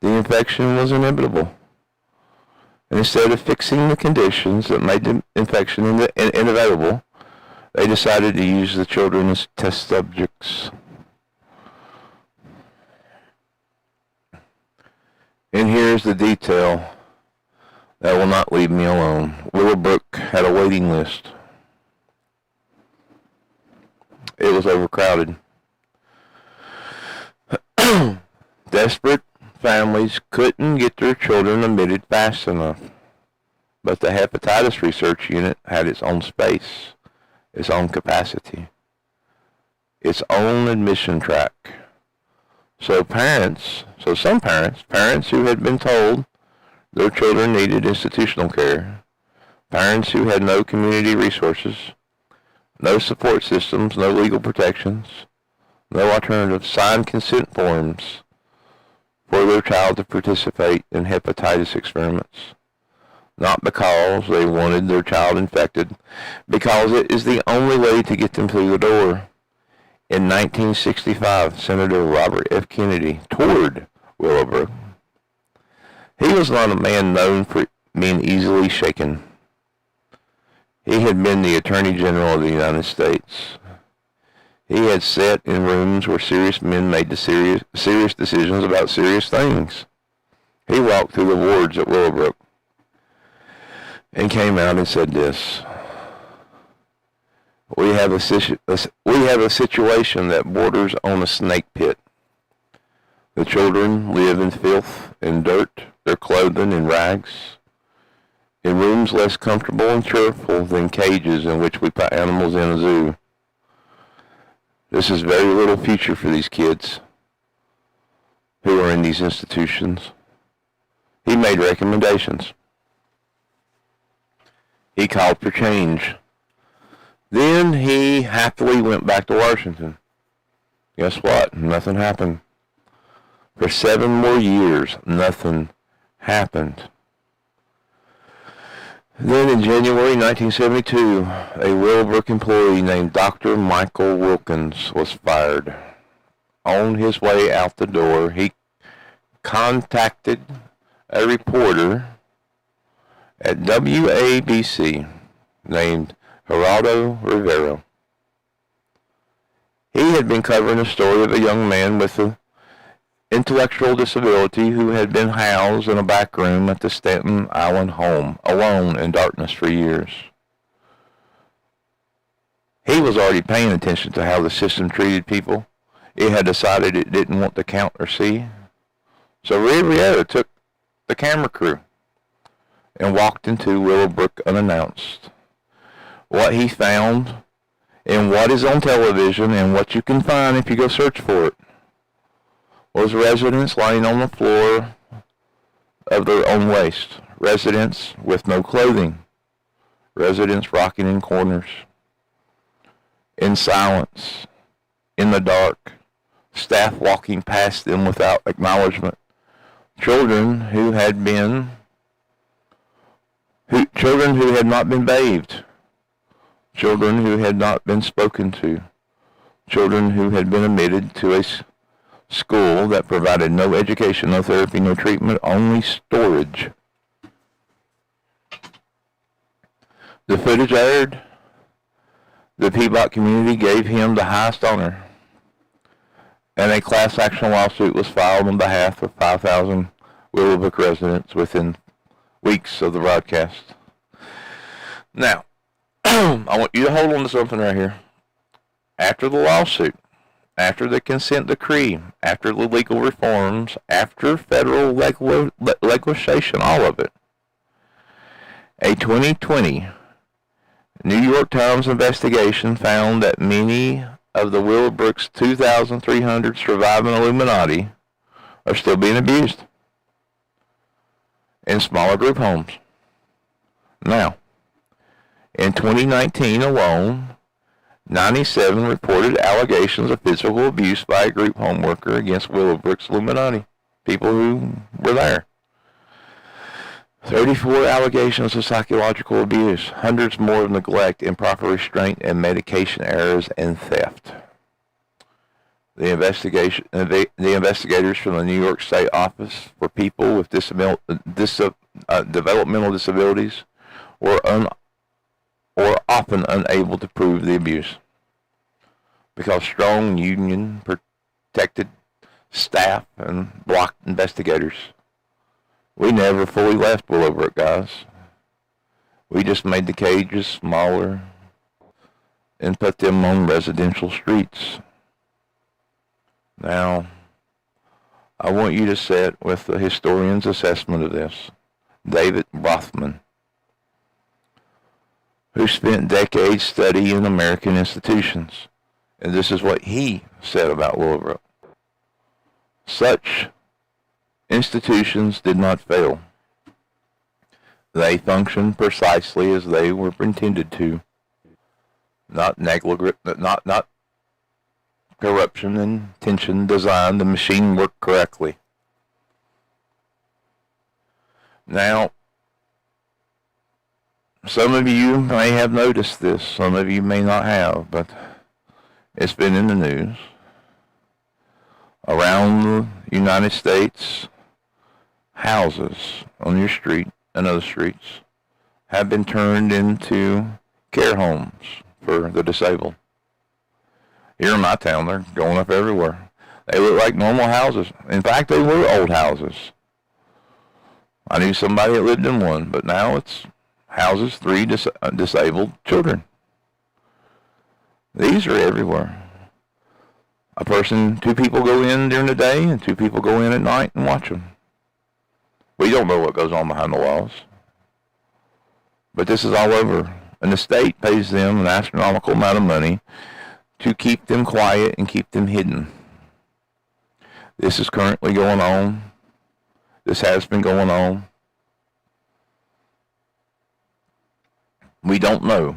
the infection was inevitable. And instead of fixing the conditions that made the infection inevitable, they decided to use the children as test subjects. And here's the detail that will not leave me alone. Willowbrook had a waiting list. It was overcrowded. Desperate families couldn't get their children admitted fast enough. But the hepatitis research unit had its own space, its own capacity, its own admission track. So some parents who had been told their children needed institutional care, parents who had no community resources, no support systems, no legal protections, no alternatives, signed consent forms for their child to participate in hepatitis experiments. Not because they wanted their child infected, because it is the only way to get them through the door. In 1965, Senator Robert F. Kennedy toured Willowbrook. He was not a man known for being easily shaken. He had been the Attorney General of the United States. He had sat in rooms where serious men made serious decisions about serious things. He walked through the wards at Willowbrook and came out and said this: We have a situation that borders on a snake pit. The children live in filth and dirt, their clothing in rags, in rooms less comfortable and cheerful than cages in which we put animals in a zoo. This is very little future for these kids who are in these institutions. He made recommendations. He called for change. Then he happily went back to Washington. Guess what? Nothing happened. For 7 more years, nothing happened. Then in January 1972, a Willowbrook employee named Dr. Michael Wilkins was fired. On his way out the door, he contacted a reporter at WABC named Geraldo Rivera. He had been covering a story of a young man with an intellectual disability who had been housed in a back room at the Staten Island home, alone in darkness for years. He was already paying attention to how the system treated people. It had decided it didn't want to count or see. So Rivera took the camera crew and walked into Willowbrook unannounced. What he found and what is on television and what you can find if you go search for it was residents lying on the floor of their own waste, residents with no clothing, residents rocking in corners, in silence, in the dark, staff walking past them without acknowledgement, children who had not been bathed, children who had not been spoken to, children who had been admitted to a school that provided no education, no therapy, no treatment, only storage. The footage aired. The Peabody community gave him the highest honor, and a class action lawsuit was filed on behalf of 5,000 Willowbrook residents within weeks of the broadcast. Now, I want you to hold on to something right here. After the lawsuit, after the consent decree, after the legal reforms, after federal legislation, all of it, a 2020 New York Times investigation found that many of the Willowbrook's 2,300 surviving Illuminati are still being abused in smaller group homes. Now, in 2019 alone, 97 reported allegations of physical abuse by a group home worker against Willowbrook's Illuminati, people who were there. 34 allegations of psychological abuse, hundreds more of neglect, improper restraint, and medication errors and theft. The investigators from the New York State Office for People with Developmental Disabilities were often unable to prove the abuse because strong union protected staff and blocked investigators. We never fully left Willowbrook, guys. We just made the cages smaller and put them on residential streets. Now, I want you to sit with the historian's assessment of this, David Rothman, who spent decades studying American institutions. And this is what he said about Willowbrook. Such institutions did not fail. They functioned precisely as they were intended to. Not corruption, intention, design. The machine worked correctly. Now, some of you may have noticed this. Some of you may not have, but it's been in the news. Around the United States, houses on your street and other streets have been turned into care homes for the disabled. Here in my town, they're going up everywhere. They look like normal houses. In fact, they were old houses. I knew somebody that lived in one, but now it's houses, 3 disabled children. These are everywhere. 2 people go in during the day and 2 people go in at night and watch them. We don't know what goes on behind the walls. But this is all over. And the state pays them an astronomical amount of money to keep them quiet and keep them hidden. This is currently going on. This has been going on. We don't know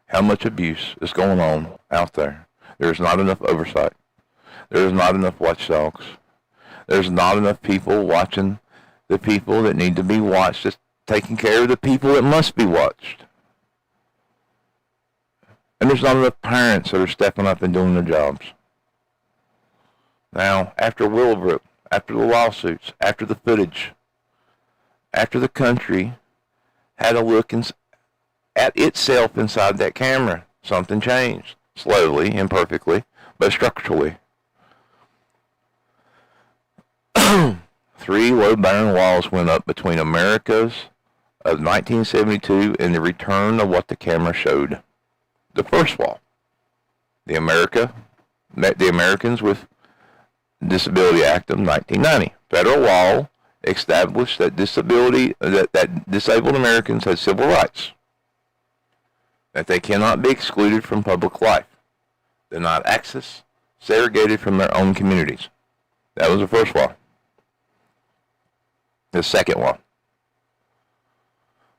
how much abuse is going on out there. There's not enough oversight. There's not enough watchdogs. There's not enough people watching the people that need to be watched, just taking care of the people that must be watched. And there's not enough parents that are stepping up and doing their jobs. Now, after Willowbrook, after the lawsuits, after the footage, after the country had a look at itself inside that camera, something changed. Slowly, imperfectly, but structurally. 3 load-bearing walls went up between America's of 1972 and the return of what the camera showed. The first wall, the Americans with Disability Act of 1990. Federal law established that disabled Americans had civil rights, that they cannot be excluded from public life, denied access, segregated from their own communities. That was the first wall. The second wall,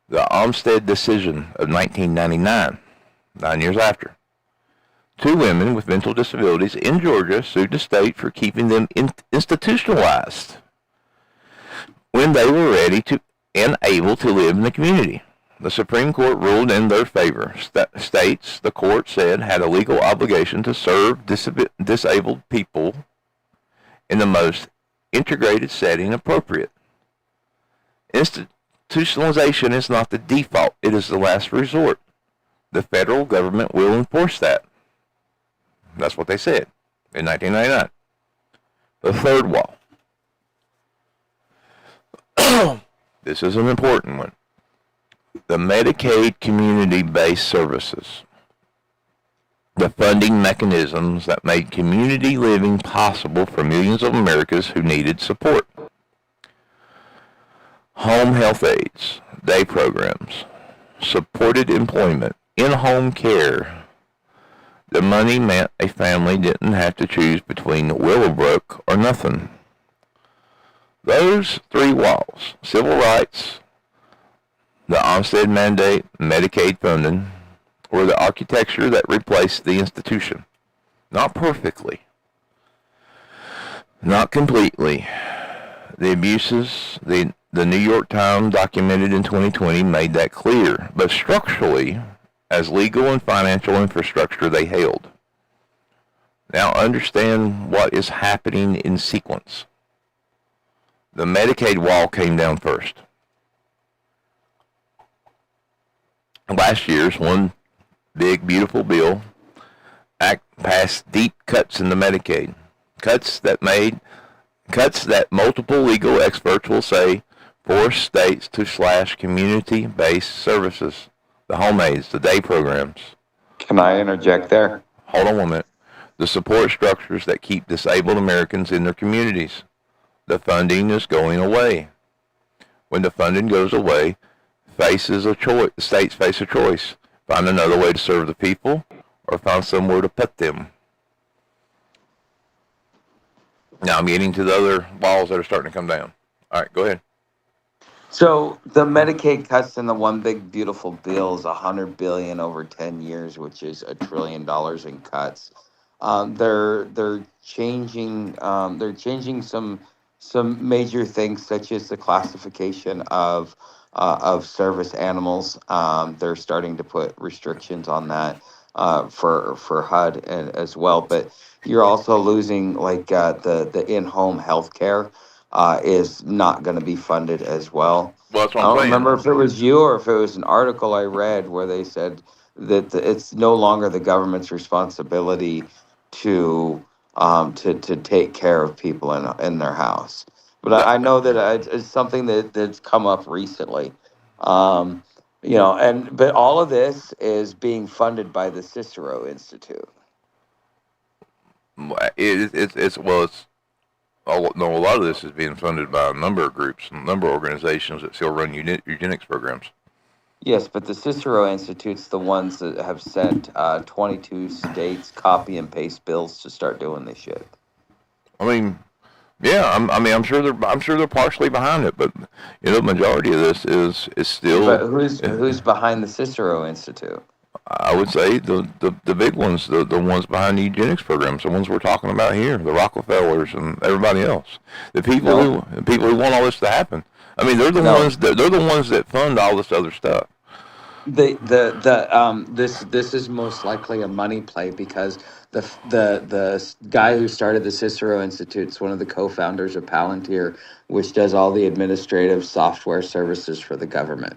the Olmstead decision of 1999, 9 years after. 2 women with mental disabilities in Georgia sued the state for keeping them institutionalized when they were ready to and able to live in the community. The Supreme Court ruled in their favor. States, the court said, had a legal obligation to serve disabled people in the most integrated setting appropriate. Institutionalization is not the default. It is the last resort. The federal government will enforce that. That's what they said in 1999. The third wall. This is an important one. The Medicaid community-based services. The funding mechanisms that made community living possible for millions of Americans who needed support. Home health aides, day programs, supported employment, in-home care. The money meant a family didn't have to choose between Willowbrook or nothing. Those 3 walls, civil rights, the Olmstead mandate, Medicaid funding, were the architecture that replaced the institution. Not perfectly. Not completely. The abuses, the New York Times documented in 2020 made that clear, but structurally, as legal and financial infrastructure, they held. Now understand what is happening in sequence. The Medicaid wall came down first. Last year's one big, beautiful bill passed deep cuts in the Medicaid. Cuts that multiple legal experts will say force states to slash community-based services, the home aids, the day programs. Can I interject there? Hold on 1 minute. The support structures that keep disabled Americans in their communities. The funding is going away. When the funding goes away, the states face a choice. Find another way to serve the people or find somewhere to put them. Now I'm getting to the other laws that are starting to come down. All right, go ahead. So the Medicaid cuts in the one big beautiful bill is $100 billion over 10 years, which is $1 trillion in cuts. They're changing some major things such as the classification of service animals. They're starting to put restrictions on that for HUD as well. But you're also losing like the in-home health care is not going to be funded as well. Well, that's what I I'm don't saying. remember if it was you or if it was an article I read where they said that it's no longer the government's responsibility to to take care of people in their house. But I know that it's something that's come up recently. Um, but all of this is being funded by the Cicero Institute. No, a lot of this is being funded by a number of groups, a number of organizations that still run eugenics programs. Yes, but the Cicero Institute's the ones that have sent 22 states copy and paste bills to start doing this shit. I mean, yeah, I'm sure they're partially behind it, but the majority of this is still. But who's behind the Cicero Institute? I would say the big ones, the ones behind the eugenics programs, the ones we're talking about here, the Rockefellers and everybody else, the people who want all this to happen. I mean, they're the ones that fund all this other stuff. This is most likely a money play because the guy who started the Cicero Institute is one of the co-founders of Palantir, which does all the administrative software services for the government.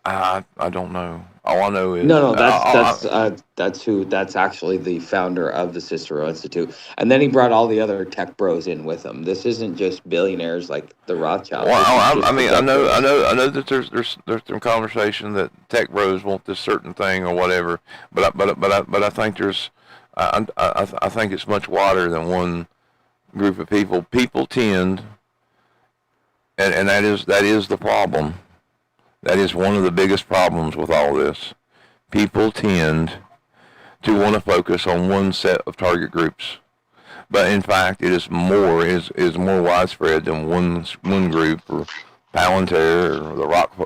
I don't know. All I know is No, that's actually the founder of the Cicero Institute, and then he brought all the other tech bros in with him. This isn't just billionaires like the Rothschilds. Well, I know that there's some conversation that tech bros want this certain thing or whatever, but I think I think it's much wider than one group of people. People tend, and that is the problem. That is one of the biggest problems with all this. People tend to want to focus on one set of target groups, but in fact, it is more widespread than one group or Palantir or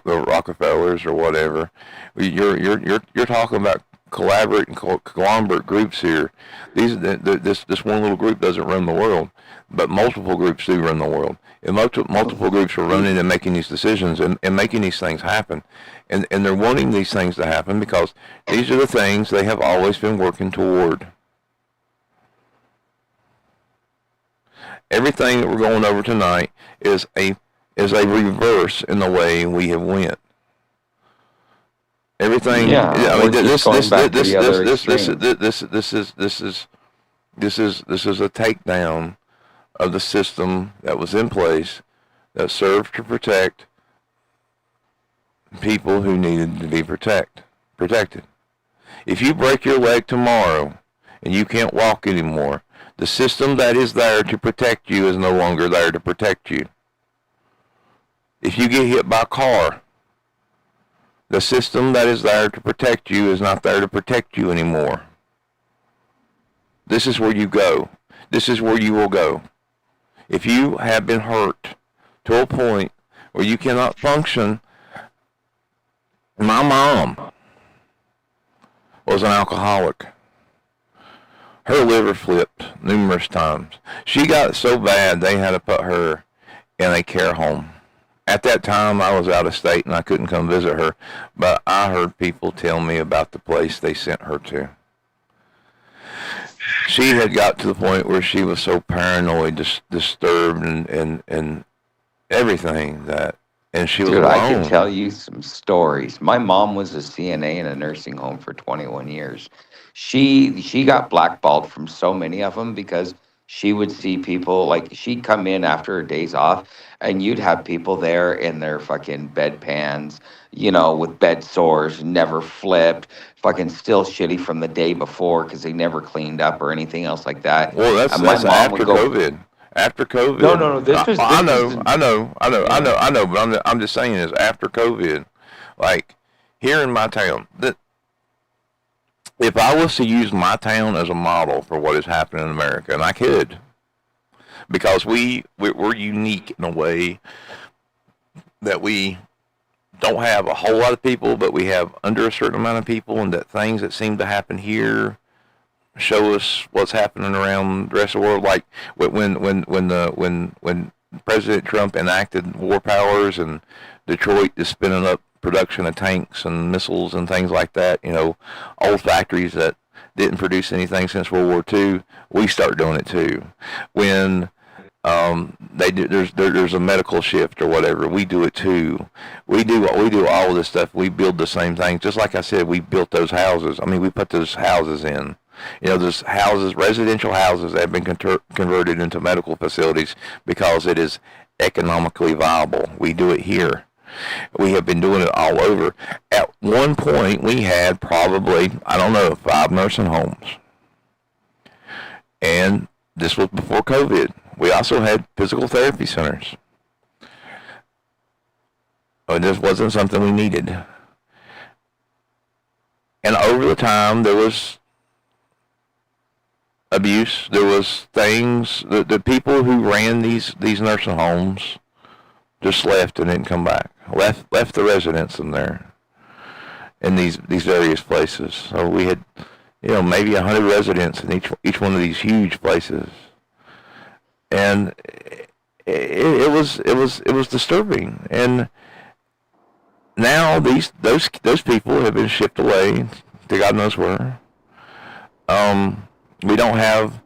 the Rockefellers or whatever. You're talking about conglomerate groups here. This one little group doesn't run the world, but multiple groups do run the world. And multiple groups are running and making these decisions and making these things happen. And they're wanting these things to happen because these are the things they have always been working toward. Everything that we're going over tonight is a reverse in the way we have went. Everything. Yeah, I mean, this is a takedown of the system that was in place that served to protect people who needed to be protected. If you break your leg tomorrow and you can't walk anymore, the system that is there to protect you is no longer there to protect you. If you get hit by a car, the system that is there to protect you is not there to protect you anymore. This is where you go. This is where you will go. If you have been hurt to a point where you cannot function, my mom was an alcoholic. Her liver flipped numerous times. She got so bad they had to put her in a care home. At that time, I was out of state and I couldn't come visit her, but I heard people tell me about the place they sent her to. she had got to the point where she was so paranoid, disturbed, and everything that, and she was Dude, I could alone. tell you some stories. My mom was a CNA in a nursing home for 21 years. She got blackballed from so many of them because she would see people like she'd come in after her days off, and you'd have people there in their fucking bedpans, with bed sores, never flipped, fucking still shitty from the day before because they never cleaned up or anything else like that. Well, And my that's mom would after go, COVID. After no, no, no. COVID, This was I this was know, the I know, I know, I yeah. know, I know. But I'm just saying is after COVID, like here in my town, that if I was to use my town as a model for what is happening in America, and I could, because we're unique in a way that we don't have a whole lot of people, but we have under a certain amount of people, and that things that seem to happen here show us what's happening around the rest of the world. Like when President Trump enacted war powers and Detroit is spinning up production of tanks and missiles and things like that, old factories that didn't produce anything since World War II, we start doing it too. When there's a medical shift or whatever, we do it too. We do all of this stuff. We build the same thing. Just like I said, we built those houses. I mean, we put those houses in. There's houses, residential houses that have been converted into medical facilities because it is economically viable. We do it here. We have been doing it all over. At one point, we had probably, 5 nursing homes. And this was before COVID. We also had physical therapy centers. But this wasn't something we needed. And over the time, there was abuse. There was things. The people who ran these nursing homes just left and didn't come back. Left the residents in there, in these various places. So we had, maybe 100 residents in each one of these huge places, and it was disturbing. And now those people have been shipped away to God knows where. We don't have,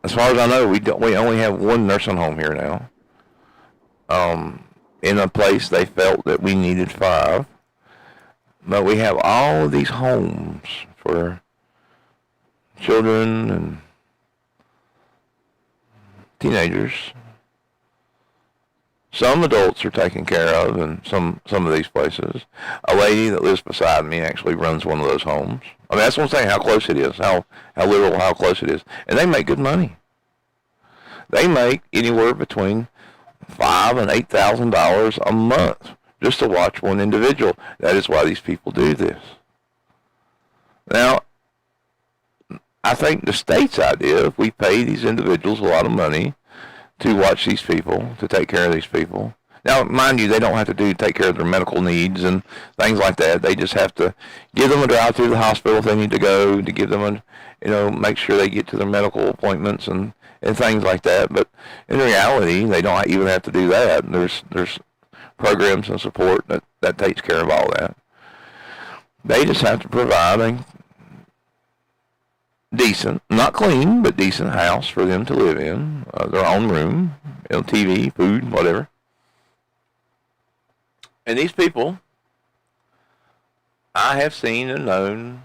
as far as I know, we only have one nursing home here now. In a place they felt that we needed 5. But we have all of these homes for children and teenagers. Some adults are taken care of in some of these places. A lady that lives beside me actually runs one of those homes. I mean, that's what I'm saying, how close it is, how close it is. And they make good money. They make anywhere between $5,000 and $8,000 a month just to watch one individual. That is why these people do this. Now, I think the state's idea, if we pay these individuals a lot of money to watch these people, to take care of these people. Now, mind you, they don't have to take care of their medical needs and things like that. They just have to give them a drive through the hospital if they need to go, to give them make sure they get to their medical appointments and things like that. But in reality, they don't even have to do that. There's programs and support that takes care of all that. They just have to provide a decent, not clean, but decent house for them to live in, their own room, TV, food, whatever. And these people, I have seen and known,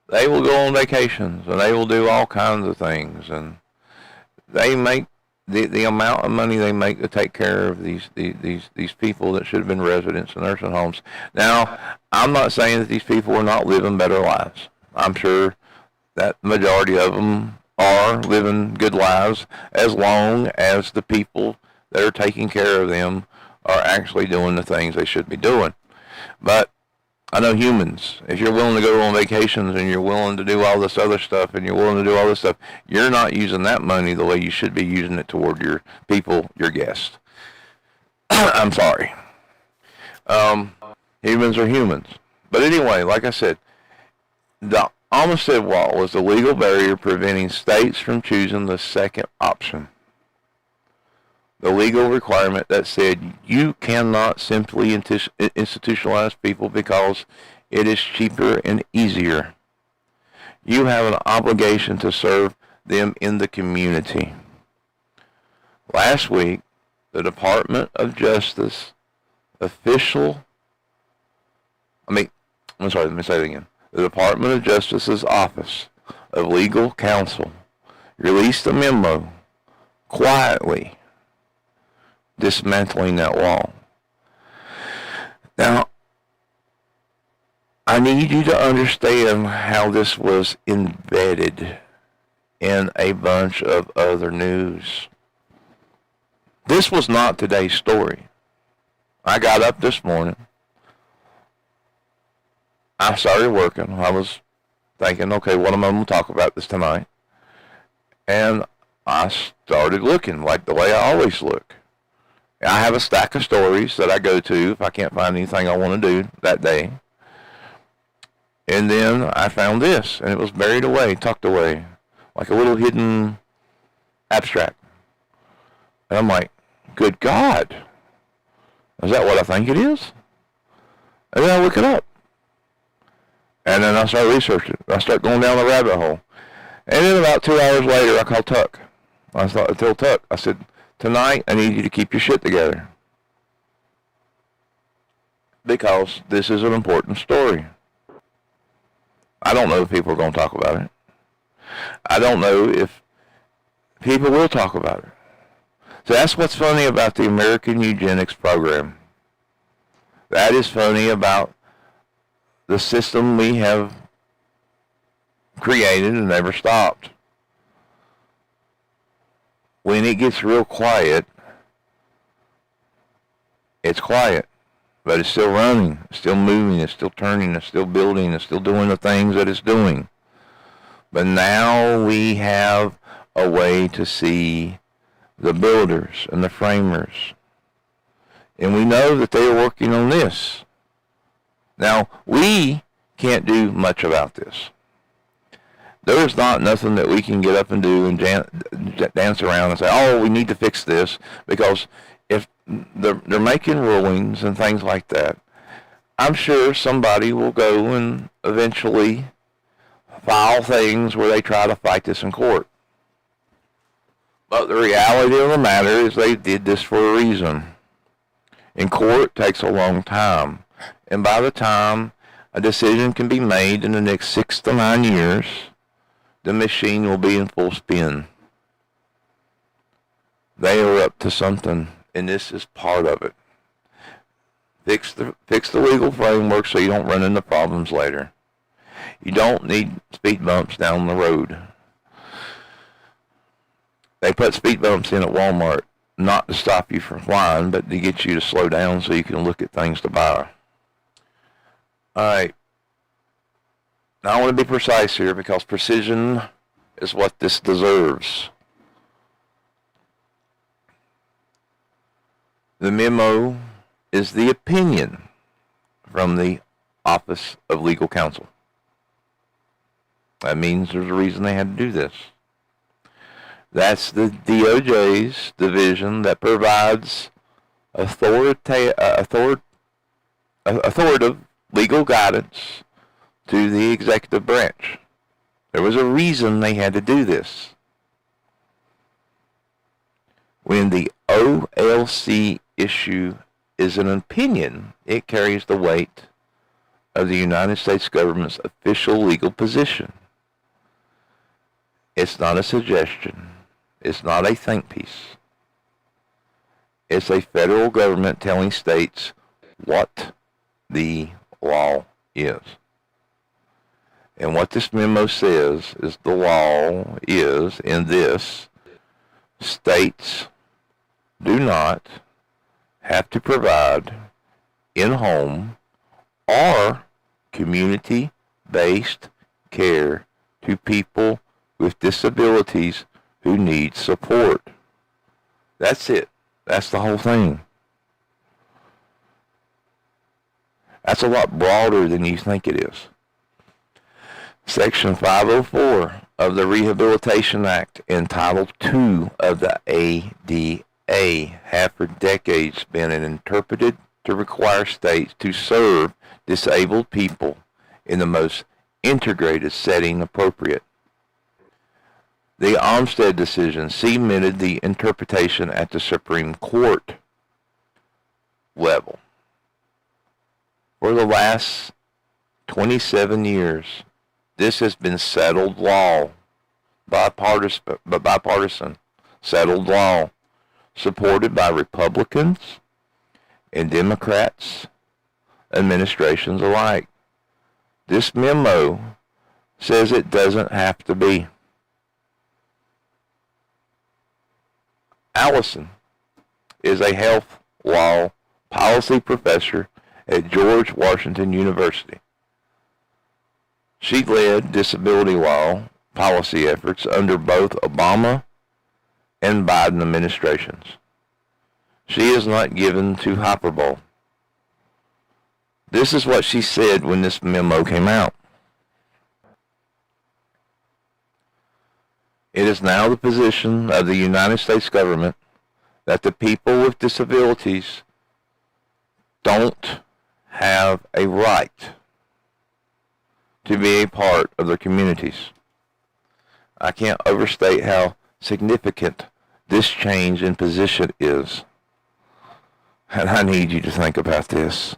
they will go on vacations and they will do all kinds of things, and they make the amount of money they make to take care of these people that should have been residents in nursing homes. Now, I'm not saying that these people are not living better lives. I'm sure that majority of them are living good lives as long as the people that are taking care of them are actually doing the things they should be doing. But I know humans, if you're willing to go on vacations and you're willing to do all this other stuff and you're willing to do all this stuff, you're not using that money the way you should be using it toward your people, your guests. I'm sorry. Humans are humans. But anyway, like I said, the Olmsted Law was the legal barrier preventing states from choosing the second option. The legal requirement that said you cannot simply institutionalize people because it is cheaper and easier. You have an obligation to serve them in the community. Last week, the Department of Justice official, let me say it again. The Department of Justice's Office of Legal Counsel released a memo quietly dismantling that wall. Now, I need you to understand how this was embedded in a bunch of other news. This was not today's story. I got up this morning. I started working. I was thinking, okay, what am I going to talk about this tonight? And I started looking like the way I always look. I have a stack of stories that I go to if I can't find anything I want to do that day. And then I found this, and it was buried away, tucked away, like a little hidden abstract. And I'm like, good God, is that what I think it is? And then I look it up. And then I start researching. I start going down the rabbit hole. And then about 2 hours later, I called Tuck. I told Tuck, I said, tonight, I need you to keep your shit together. Because this is an important story. I don't know if people are going to talk about it. I don't know if people will talk about it. So that's what's funny about the American eugenics program. That is funny about the system we have created and never stopped. When it gets real quiet, it's quiet. But it's still running, it's still moving, it's still turning, it's still building, it's still doing the things that it's doing. But now we have a way to see the builders and the framers. And we know that they are working on this. Now, we can't do much about this. There's not nothing that we can get up and do and dance around and say, oh, we need to fix this, because if they're making rulings and things like that, I'm sure somebody will go and eventually file things where they try to fight this in court. But the reality of the matter is they did this for a reason. In court, it takes a long time. And by the time a decision can be made in the next 6 to 9 years, the machine will be in full spin. They are up to something, and this is part of it. Fix the legal framework so you don't run into problems later. You don't need speed bumps down the road. They put speed bumps in at Walmart, not to stop you from flying, but to get you to slow down so you can look at things to buy. All right. Now I want to be precise here, because precision is what this deserves. The memo is the opinion from the Office of Legal Counsel. That means there's a reason they had to do this. That's the DOJ's division that provides authoritative legal guidance to the executive branch. There was a reason they had to do this. When the OLC issue is an opinion, it carries the weight of the United States government's official legal position. It's not a suggestion. It's not a think piece. It's a federal government telling states what the law is. And what this memo says is the law is, in this, states do not have to provide in-home or community-based care to people with disabilities who need support. That's it. That's the whole thing. That's a lot broader than you think it is. Section 504 of the Rehabilitation Act and Title II of the ADA have for decades been interpreted to require states to serve disabled people in the most integrated setting appropriate. The Olmsted decision cemented the interpretation at the Supreme Court level. For the last 27 years, this has been settled law, bipartisan settled law, supported by Republicans and Democrats, administrations alike. This memo says it doesn't have to be. Allison is a health law policy professor at George Washington University. She led disability law policy efforts under both Obama and Biden administrations. She is not given to hyperbole. This is what she said when this memo came out. It is now the position of the United States government that the people with disabilities don't have a right to be a part of their communities. I can't overstate how significant this change in position is. And I need you to think about this.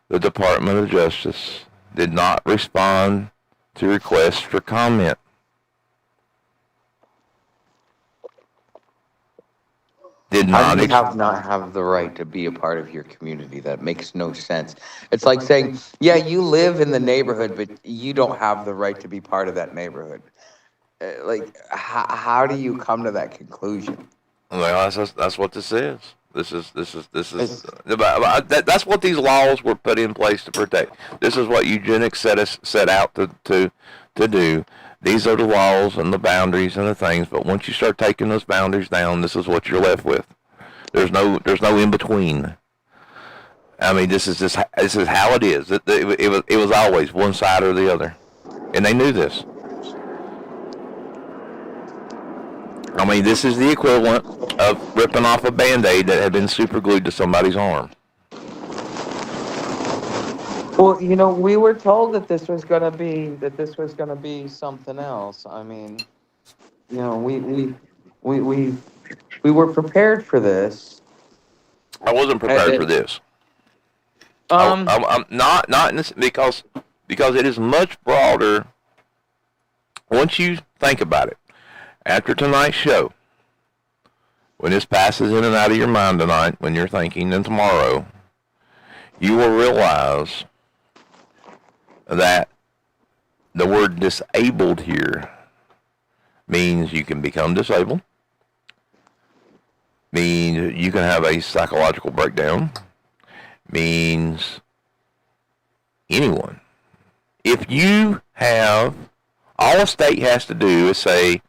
The Department of Justice did not respond to requests for comment. How do you not have the right to be a part of your community? That makes no sense. It's like saying, yeah, you live in the neighborhood, but you don't have the right to be part of that neighborhood. How do you come to that conclusion? Well, that's what this is. That's what these laws were put in place to protect. This is what eugenics set out to do. These are the laws and the boundaries and the things. But once you start taking those boundaries down, this is what you're left with. There's no in between. I mean, this is how it is. It was always one side or the other, and they knew this. I mean, this is the equivalent of ripping off a Band-Aid that had been super glued to somebody's arm. Well, we were told that this was gonna be something else. I mean, we were prepared for this. I wasn't prepared for this. I'm not in this because it is much broader. Once you think about it, after tonight's show, when this passes in and out of your mind tonight, when you're thinking, and tomorrow, you will realize that the word disabled here means you can become disabled, means you can have a psychological breakdown, means anyone. If you have, all a state has to do is say,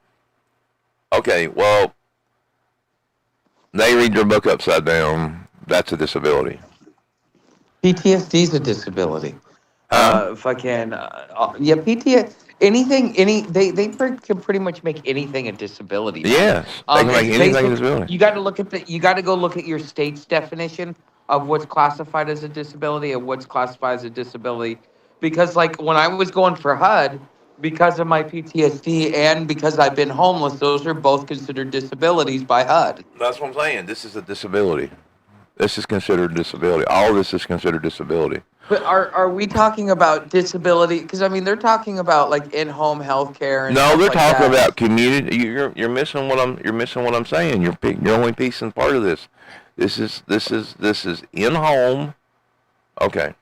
okay, well, they read your book upside down, that's a disability. PTSD is a disability. If I can, PTSD, they can pretty much make anything a disability. Yes, they can make anything a disability. You got to go look at your state's definition of what's classified as a disability and what's classified as a disability. Because like when I was going for HUD, because of my PTSD and because I've been homeless, those are both considered disabilities by HUD. That's what I'm saying. This is a disability. This is considered disability. All of this is considered disability. But are we talking about disability? Because I mean, they're talking about like in-home health care. No, they're talking about community. You're missing what I'm saying. You're only piecing part of this. This is in-home. Okay.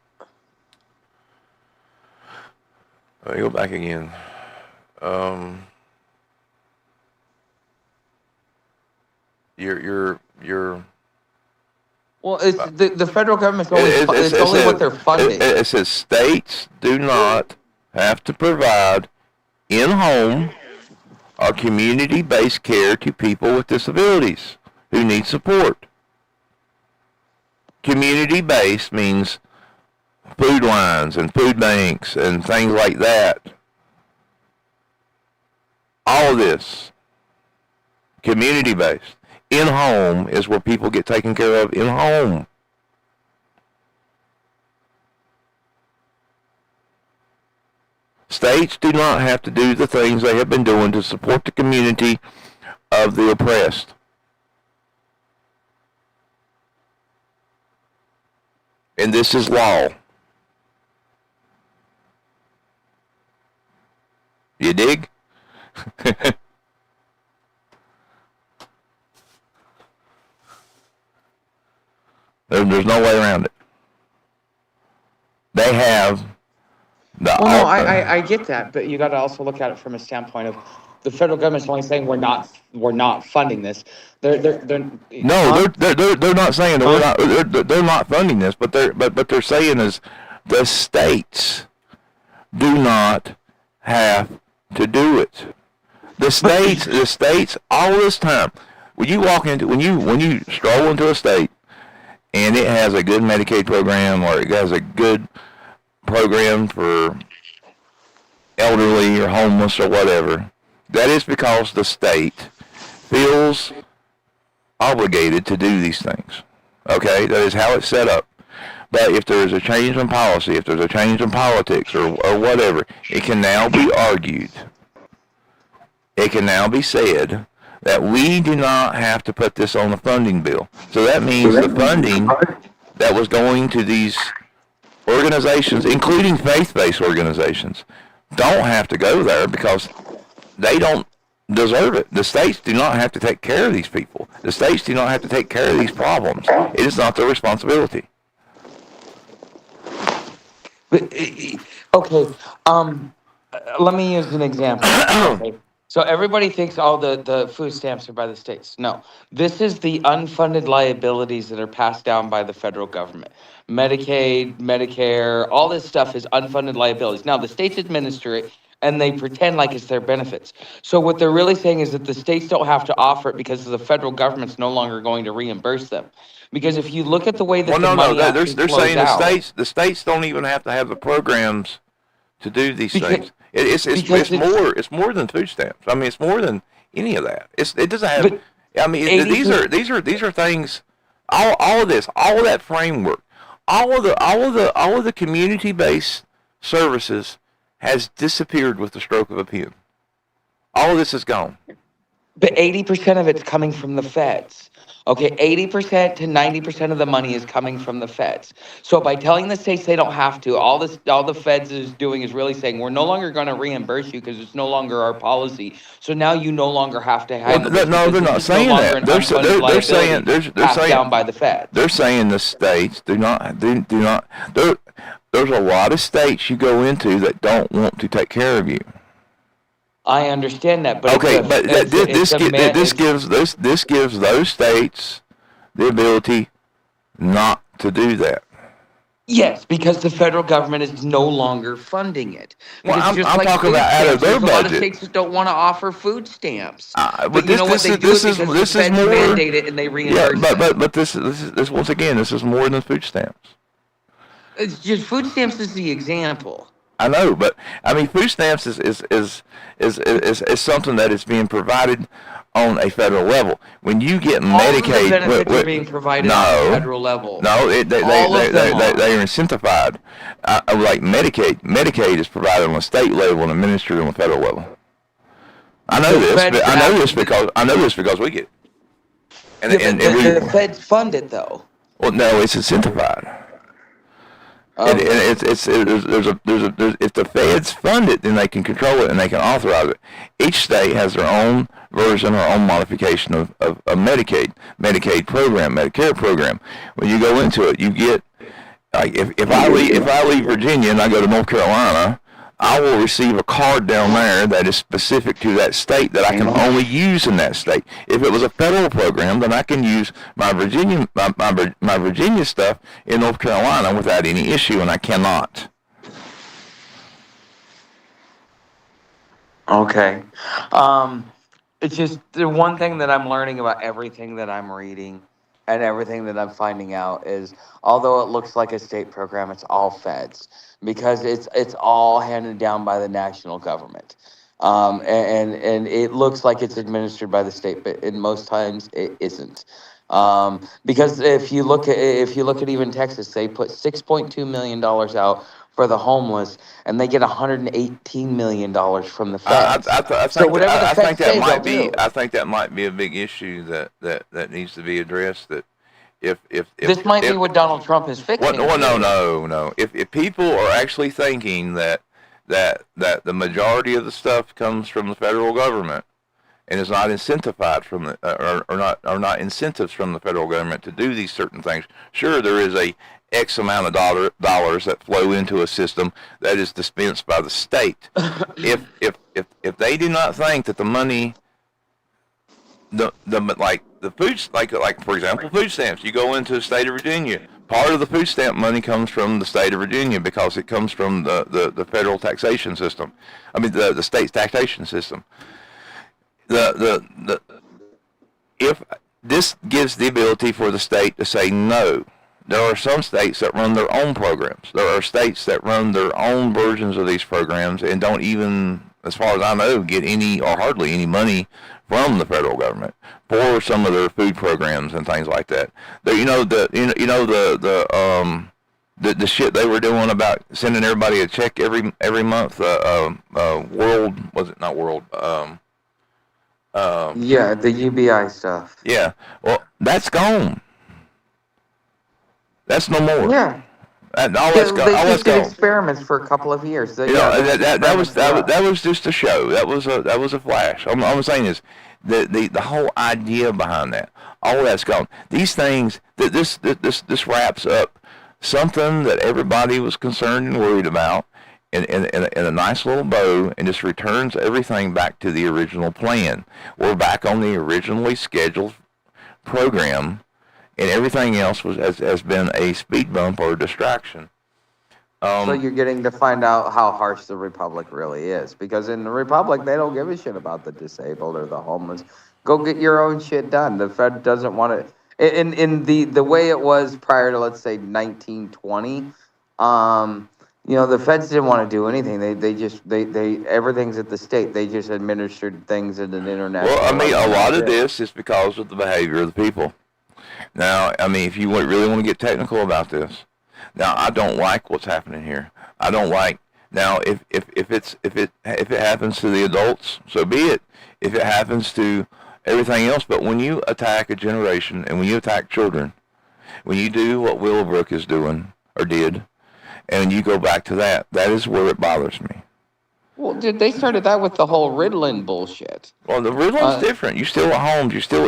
Let me go back again. You're. Well, it's the federal government's only it's only what they're funding. It says states do not have to provide in-home or community-based care to people with disabilities who need support. Community-based means food lines and food banks and things like that. All of this, community-based. In-home is where people get taken care of in-home. States do not have to do the things they have been doing to support the community of the oppressed. And this is law. You dig? There's no way around it. They have the. Well, no, I get that, but you got to also look at it from a standpoint of the federal government's only saying we're not funding this. They're No, they're not saying that they're not funding this, but they're saying is the states do not have to do it. The states all this time. When you stroll into a state and it has a good Medicaid program or it has a good program for elderly or homeless or whatever, that is because the state feels obligated to do these things. Okay, that is how it's set up. But if there is a change in policy, if there's a change in politics or whatever, it can now be argued. It can now be said that we do not have to put this on the funding bill. So that means the funding that was going to these organizations, including faith-based organizations, don't have to go there because they don't deserve it. The states do not have to take care of these people. The states do not have to take care of these problems. It is not their responsibility. Okay. Let me use an example. Okay. So everybody thinks all the food stamps are by the states. No, this is the unfunded liabilities that are passed down by the federal government. Medicaid, Medicare, all this stuff is unfunded liabilities. Now, the states administer it, and they pretend like it's their benefits. So what they're really saying is that the states don't have to offer it because the federal government's no longer going to reimburse them. Because if you look at the way that they're saying the states don't even have to have the programs to do these things. It's more than food stamps. I mean, it's more than any of that. It doesn't have. I mean, these are things. All of this, all of that framework, all of the community-based services has disappeared with the stroke of a pen. All of this is gone. But 80% of it's coming from the feds. Okay, 80% to 90% of the money is coming from the feds. So by telling the states they don't have to, all the feds is doing is really saying we're no longer going to reimburse you because it's no longer our policy. So now you no longer have to have. Well, no, they're not saying that. They're saying down by the feds. They're saying the states do not. There's a lot of states you go into that don't want to take care of you. I understand that, but okay, this gives those states the ability not to do that. Yes, because the federal government is no longer funding it. Well, I'm talking about out of their budget. A lot of states that don't want to offer food stamps. But you know what they do is because the feds mandate it and they reimburse. Yeah, but this once again, this is more than food stamps. It's just food stamps is the example. I know, but I mean, food stamps is something that is being provided on a federal level. When you get Medicaid, the benefits are being provided on a federal level. No, they are incentivized. Like Medicaid is provided on a state level and administered on a federal level. I know this because we get. The feds fund it though. Well, no, it's incentivized. If the feds fund it, then they can control it and they can authorize it. Each state has their own version or own modification of Medicaid program, Medicare program. When you go into it, you get like if I leave Virginia and I go to North Carolina, I will receive a card down there that is specific to that state that I can only use in that state. If it was a federal program, then I can use my Virginia stuff in North Carolina without any issue, and I cannot. Okay. It's just the one thing that I'm learning about everything that I'm reading and everything that I'm finding out is, although it looks like a state program, it's all feds. Because it's all handed down by the national government, and it looks like it's administered by the state, but in most times it isn't. Because if you look at even Texas, they put $6.2 million out for the homeless, and they get $118 million from the I, feds. I, I, th- I So think that whatever the I think feds that say, they'll might be do. I think that might be a big issue that needs to be addressed. That This might be if what Donald Trump is what fixing. well, Too. no. If people are actually thinking that the majority of the stuff comes from the federal government and is not incentivized from the or not incentives from the federal government to do these certain things. Sure, there is a X amount of dollars that flow into a system that is dispensed by the state. If they do not think that the money the like the food like for example food stamps, you go into the state of Virginia, part of the food stamp money comes from the state of Virginia because it comes from the federal taxation system. I mean the state's taxation system. The if this gives the ability for the state to say no. There are some states that run their own programs. There are states that run their own versions of these programs and don't even, as far as I know, get any or hardly any money from the federal government for some of their food programs and things like that. The shit they were doing about sending everybody a check every month. World was it not World? Yeah, the UBI stuff. Yeah. Well, that's gone. That's no more. Yeah. All They that's just did gone. experiments for a couple of years. You know, that was just a show. That was a flash. I'm saying is the whole idea behind that. All that's gone. These things this wraps up something that everybody was concerned and worried about in a nice little bow, and just returns everything back to the original plan. We're back on the originally scheduled program. And everything else has been a speed bump or a distraction. So you're getting to find out how harsh the Republic really is. Because in the Republic, they don't give a shit about the disabled or the homeless. Go get your own shit done. The Fed doesn't want to. In the way it was prior to, let's say, 1920, the Feds didn't want to do anything. They everything's at the state. They just administered things at an international Well, I mean, level. a lot of this is because of the behavior of the people. Now, I mean, if you really want to get technical about this, now I don't like what's happening here. I don't like now if it happens to the adults, so be it. If it happens to everything else, but when you attack a generation and when you attack children, when you do what Willowbrook is doing or did, and you go back to that is where it bothers me. Well, dude, they started that with the whole Ritalin bullshit. Well, the Ritalин's different. You still at home. You there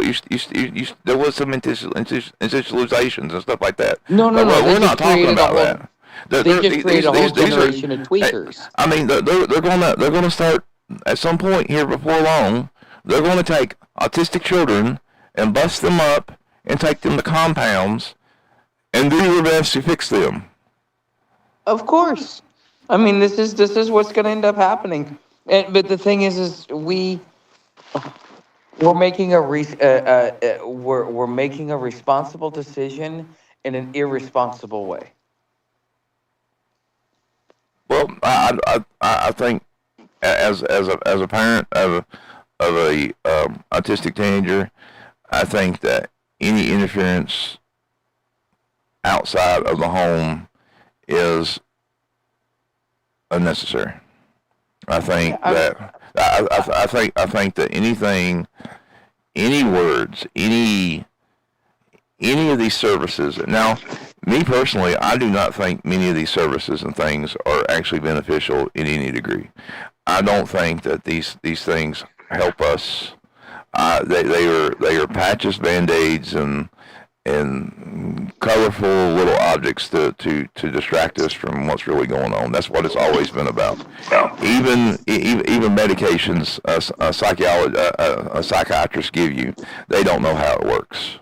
was some institutionalizations and stuff like that. No. We're not talking about that. They just created a whole generation of tweakers. I mean, they're gonna start at some point here before long. They're gonna take autistic children and bust them up and take them to compounds and do their best to fix them. Of course. I mean, this is what's going to end up happening. But the thing is we're making we're making a responsible decision in an irresponsible way. Well, I think as a parent of a autistic teenager, I think that any interference outside of the home is unnecessary. I think I think that anything, any words, any of these services. Now, me personally, I do not think many of these services and things are actually beneficial in any degree. I don't think that these things help us. They are patches, band-aids, and colorful little objects to distract us from what's really going on. That's what it's always been about. Even medications a psychiatrist give you, they don't know how it works.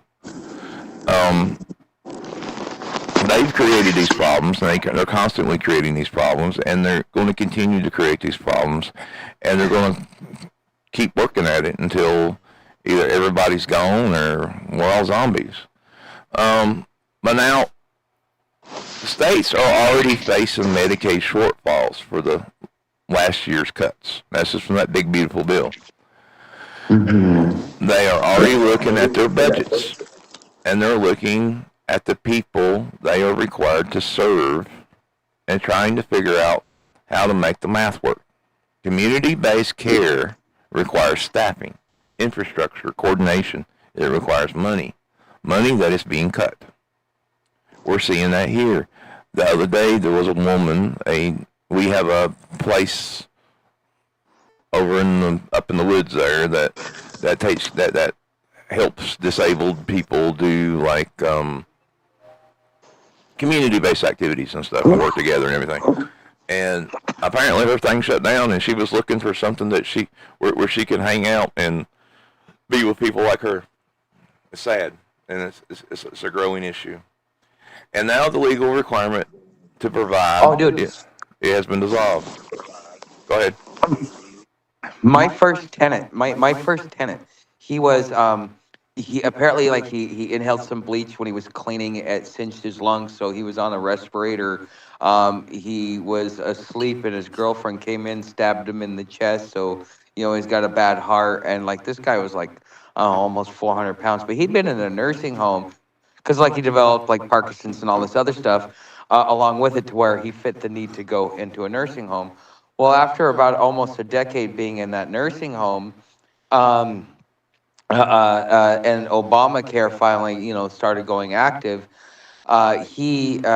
They've created these problems, and they're constantly creating these problems, and they're going to continue to create these problems, and they're going to keep working at it until either everybody's gone or we're all zombies. But now, the states are already facing Medicaid shortfalls for the last year's cuts. That's just from that big, beautiful bill. Mm-hmm. They are already looking at their budgets, and they're looking at the people they are required to serve and trying to figure out how to make the math work. Community-based care requires staffing, infrastructure, coordination. It requires money. Money that is being cut. We're seeing that here. The other day there was a woman, we have a place over up in the woods there that helps disabled people do like community-based activities and stuff and work together and everything. And apparently her thing shut down, and she was looking for something that where she could hang out and be with people like her. It's sad, and it's a growing issue. And now the legal requirement to provide it has been dissolved. Go ahead. My first tenant, my first tenant, he was he apparently like he inhaled some bleach when he was cleaning. It singed his lungs, so he was on a respirator. He was asleep, and his girlfriend came in, stabbed him in the chest. So he's got a bad heart, and like this guy was like almost 400 pounds, but he'd been in a nursing home because like he developed like Parkinson's and all this other stuff along with it to where he fit the need to go into a nursing home. Well, after about almost a decade being in that nursing home, and Obamacare finally, started going active, his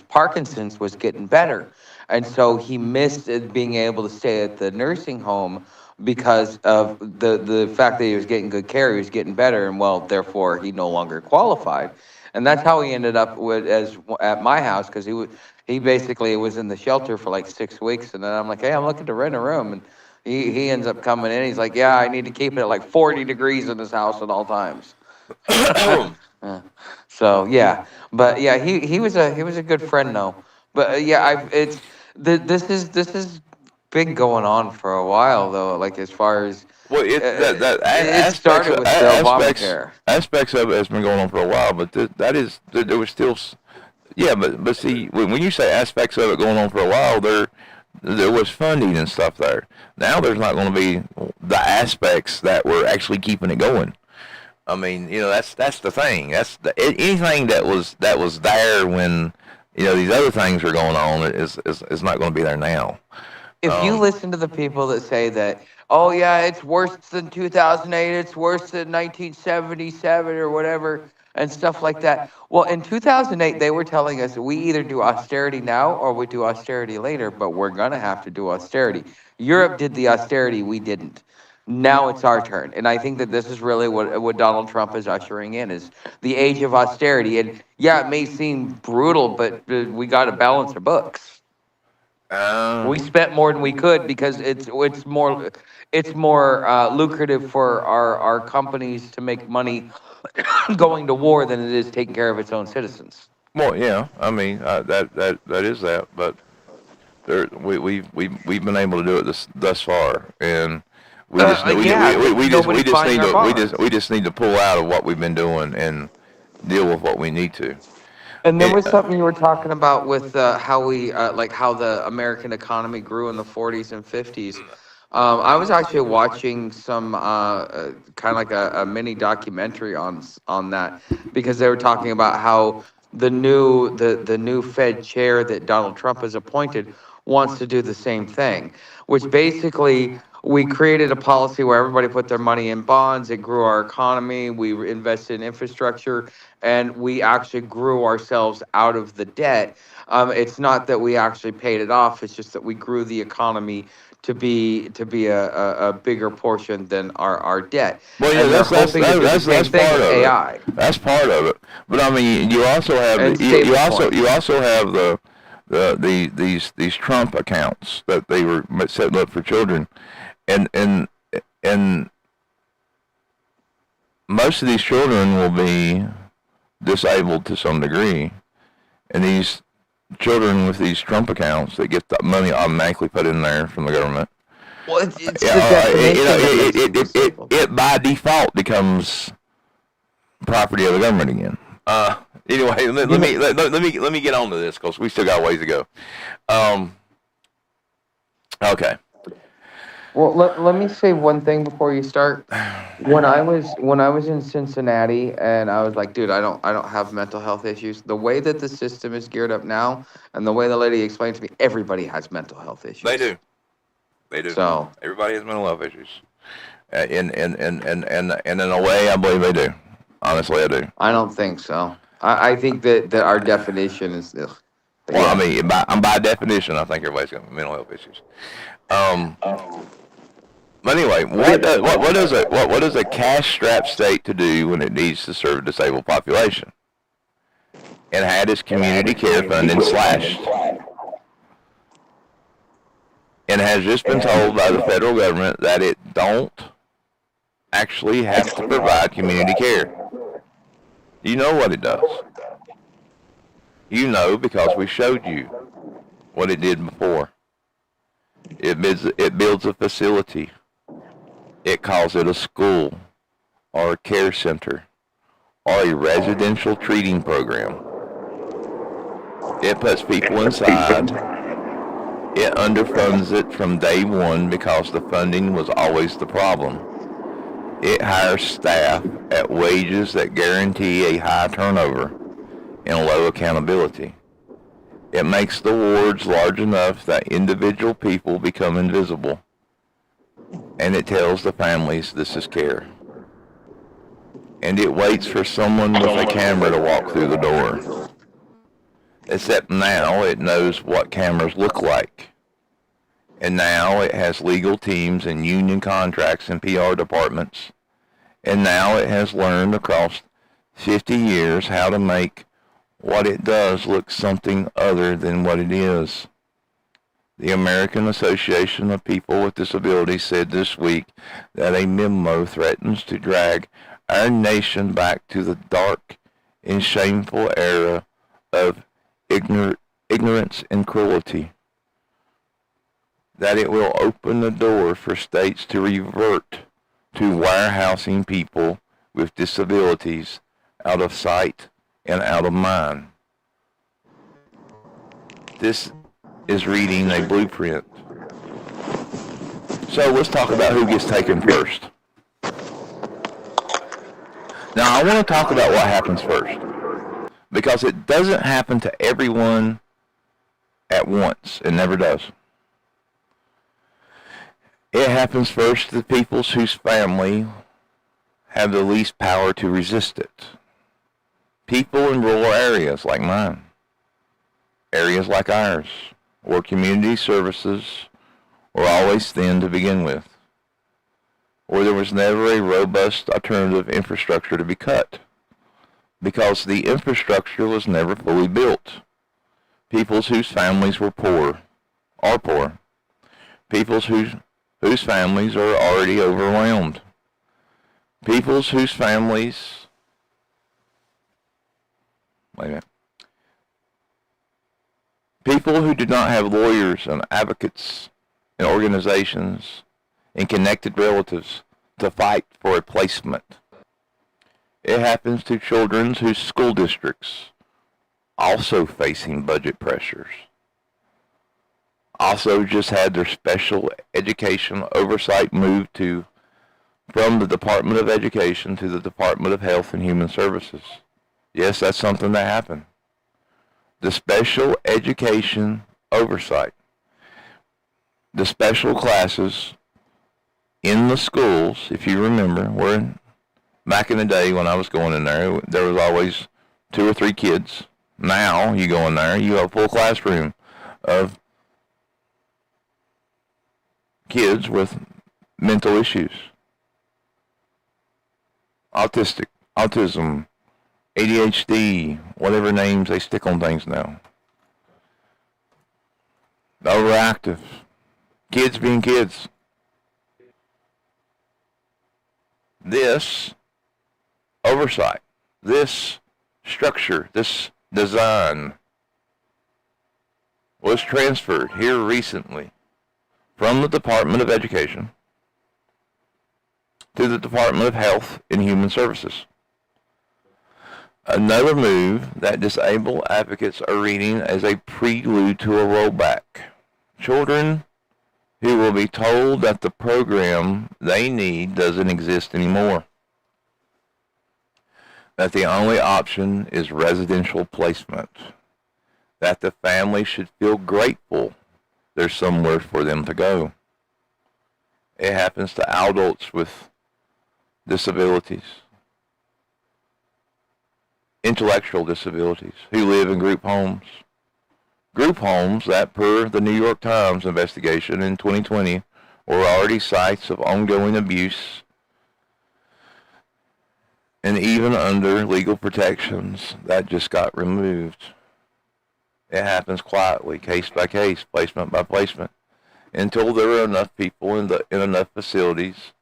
Parkinson's was getting better, and so he missed being able to stay at the nursing home because of the fact that he was getting good care, he was getting better, and well, therefore he no longer qualified, and that's how he ended up at my house because he basically was in the shelter for like 6 weeks, and then I'm like, hey, I'm looking to rent a room, and he ends up coming in. He's like, yeah, I need to keep it at like 40 degrees in this house at all times. So yeah, but yeah, he was a good friend though. But yeah, this is been going on for a while though. Like as far as it started with the Obamacare. Aspects of it has been going on for a while, but there was still. Yeah, but see, when you say aspects of it going on for a while, there was funding and stuff there. Now there's not going to be the aspects that were actually keeping it going. I mean, that's the thing. That's anything that was there when these other things were going on is not going to be there now. If you listen to the people that say that, oh yeah, it's worse than 2008, it's worse than 1977 or whatever, and stuff like that. Well, in 2008, they were telling us we either do austerity now or we do austerity later, but we're going to have to do austerity. Europe did the austerity, we didn't. Now it's our turn. And I think that this is really what Donald Trump is ushering in, is the age of austerity. And yeah, it may seem brutal, but we got to balance our books. We spent more than we could because it's more lucrative for our companies to make money going to war than it is taking care of its own citizens. Well, yeah, I mean that is that, but we've been able to do it thus far, and we just need to pull out of what we've been doing and deal with what we need to. And there was something you were talking about with how how the American economy grew in the 40s and 50s. I was actually watching some kind of like a mini documentary on that because they were talking about how the new Fed chair that Donald Trump has appointed wants to do the same thing, which basically we created a policy where everybody put their money in bonds. It grew our economy. We invested in infrastructure, and we actually grew ourselves out of the debt. It's not that we actually paid it off. It's just that we grew the economy to be a bigger portion than our debt. Well, yeah, that's part of AI. That's part of it. But I mean, you also have these Trump accounts that they were setting up for children, and most of these children will be disabled to some degree, and these children with these Trump accounts that get the money automatically put in there from the government. Well, it's the definition. It by default becomes property of the government again. Anyway, let me get on to this because we still got a ways to go. Okay. Well, let me say one thing before you start. When I was in Cincinnati, and I was like, dude, I don't have mental health issues. The way that the system is geared up now, and the way the lady explained to me, everybody has mental health issues. They do. They do. So Everybody has mental health issues. And in a way, I believe they do. Honestly, I do. I don't think so. I think that our definition is. Ugh. But Well, yeah. I mean, by definition, I think everybody's got mental health issues. But anyway, what does a cash-strapped state to do when it needs to serve a disabled population, and had its community care funding slashed, and has just been told by the federal government that it don't actually have to provide community care? You know what it does. You know because we showed you what it did before. It builds a facility. It calls it a school or a care center or a residential treating program. It puts people inside. It underfunds it from day one because the funding was always the problem. It hires staff at wages that guarantee a high turnover and low accountability. It makes the wards large enough that individual people become invisible. And it tells the families this is care. And it waits for someone with a camera to walk through the door. Except now it knows what cameras look like. And now it has legal teams and union contracts and PR departments. And now it has learned across 50 years how to make what it does look something other than what it is. The American Association of People with Disabilities said this week that a memo threatens to drag our nation back to the dark and shameful era of ignorance and cruelty. That it will open the door for states to revert to warehousing people with disabilities out of sight and out of mind. This is reading a blueprint. So let's talk about who gets taken first. Now I want to talk about what happens first, because it doesn't happen to everyone at once. It never does. It happens first to the people whose family have the least power to resist it. People in rural areas like mine, areas like ours, where community services were always thin to begin with, where there was never a robust alternative infrastructure to be cut, because the infrastructure was never fully built. Peoples whose families were poor, are poor. Peoples whose families are already overwhelmed. Peoples whose families, wait a minute. People who do not have lawyers and advocates and organizations and connected relatives to fight for a placement. It happens to children whose school districts also facing budget pressures. Also just had their special education oversight moved from the Department of Education to the Department of Health and Human Services. Yes, that's something that happened. The special education oversight. The special classes in the schools, if you remember, back in the day when I was going in there was always 2 or 3 kids. Now you go in there, you have a full classroom of kids with mental issues. Autism, ADHD, whatever names they stick on things now. Overactive. Kids being kids. This oversight, this structure, this design was transferred here recently from the Department of Education to the Department of Health and Human Services. Another move that disabled advocates are reading as a prelude to a rollback. Children who will be told that the program they need doesn't exist anymore, that the only option is residential placement, that the family should feel grateful there's somewhere for them to go. It happens to adults with disabilities, intellectual disabilities, who live in group homes. Group homes that, per the New York Times investigation in 2020, were already sites of ongoing abuse, and even under legal protections, that just got removed. It happens quietly, case by case, placement by placement, until there are enough people in enough facilities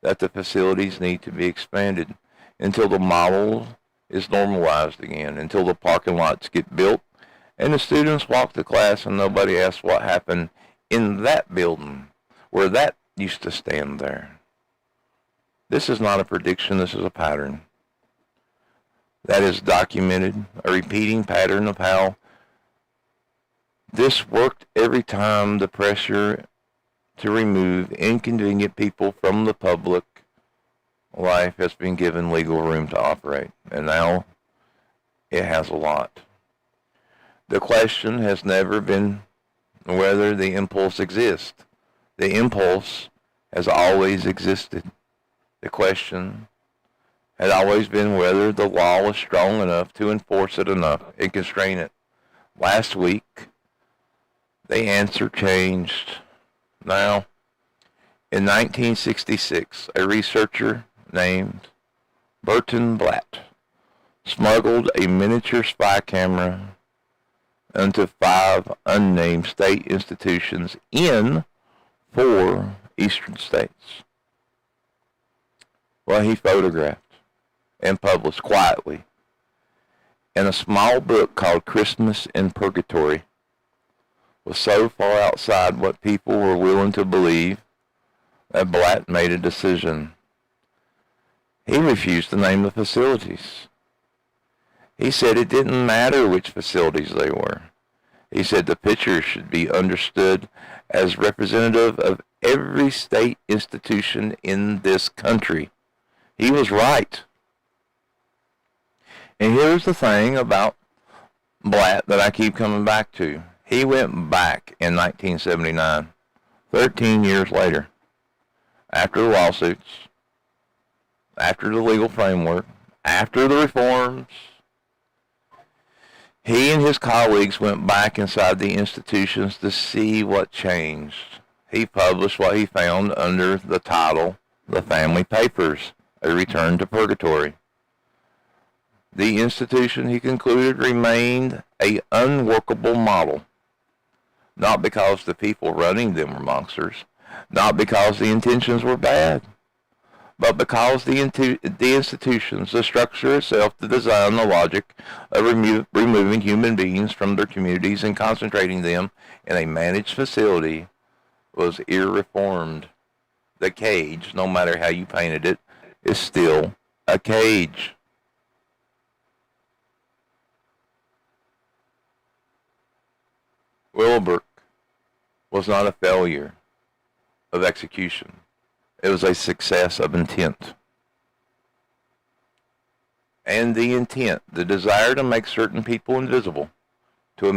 that the facilities need to be expanded, until the model is normalized again, until the parking lots get built and the students walk to class and nobody asks what happened in that building where that used to stand there. This is not a prediction, this is a pattern that is documented, a repeating pattern of how this worked every time the pressure to remove inconvenient people from the public life has been given legal room to operate. And now it has a lot. The question has never been whether the impulse exists. The impulse has always existed. The question had always been whether the law was strong enough to enforce it enough and constrain it. Last week, the answer changed. Now, in 1966, a researcher named Burton Blatt smuggled a miniature spy camera into 5 unnamed state institutions in 4 eastern states. Well, he photographed and published quietly in a small book called Christmas in Purgatory, was so far outside what people were willing to believe that Blatt made a decision. He refused to name the facilities. He said it didn't matter which facilities they were. He said the picture should be understood as representative of every state institution in this country. He was right. And here's the thing about Blatt that I keep coming back to. He went back in 1979, 13 years later, after the lawsuits, after the legal framework, after the reforms. He and his colleagues went back inside the institutions to see what changed. He published what he found under the title, The Family Papers, A Return to Purgatory. The institution, he concluded, remained an unworkable model. Not because the people running them were monsters, not because the intentions were bad, but because the institutions, the structure itself, the design, the logic of removing human beings from their communities and concentrating them in a managed facility was irreformed. The cage, no matter how you painted it, is still a cage. Willowbrook was not a failure of execution. It was a success of intent. And the intent, the desire to make certain people invisible, to